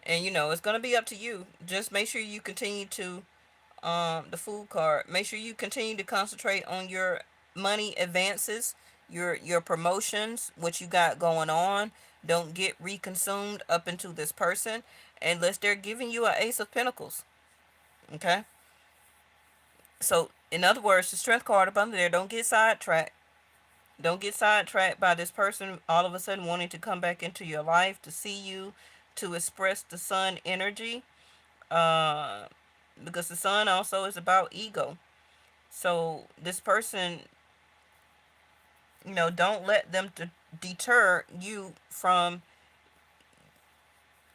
and it's gonna be up to you. Just make sure you continue to the food card. Make sure you continue to concentrate on your money advances, your promotions, what you got going on. Don't get reconsumed up into this person unless they're giving you an Ace of Pentacles. Okay? So in other words, the strength card up under there, don't get sidetracked. Don't get sidetracked by this person all of a sudden wanting to come back into your life to see you, to express the sun energy. Uh, because the sun also is about ego. So this person, don't let them deter you from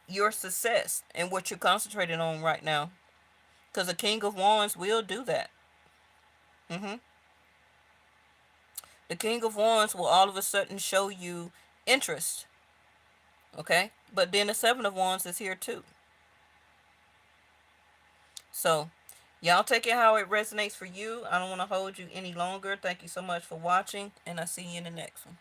your success and what you're concentrating on right now. Because the King of Wands will do that. hmm The King of Wands will all of a sudden show you interest. Okay? But then the Seven of Wands is here too. So, y'all take it how it resonates for you. I don't want to hold you any longer. Thank you so much for watching, and I'll see you in the next one.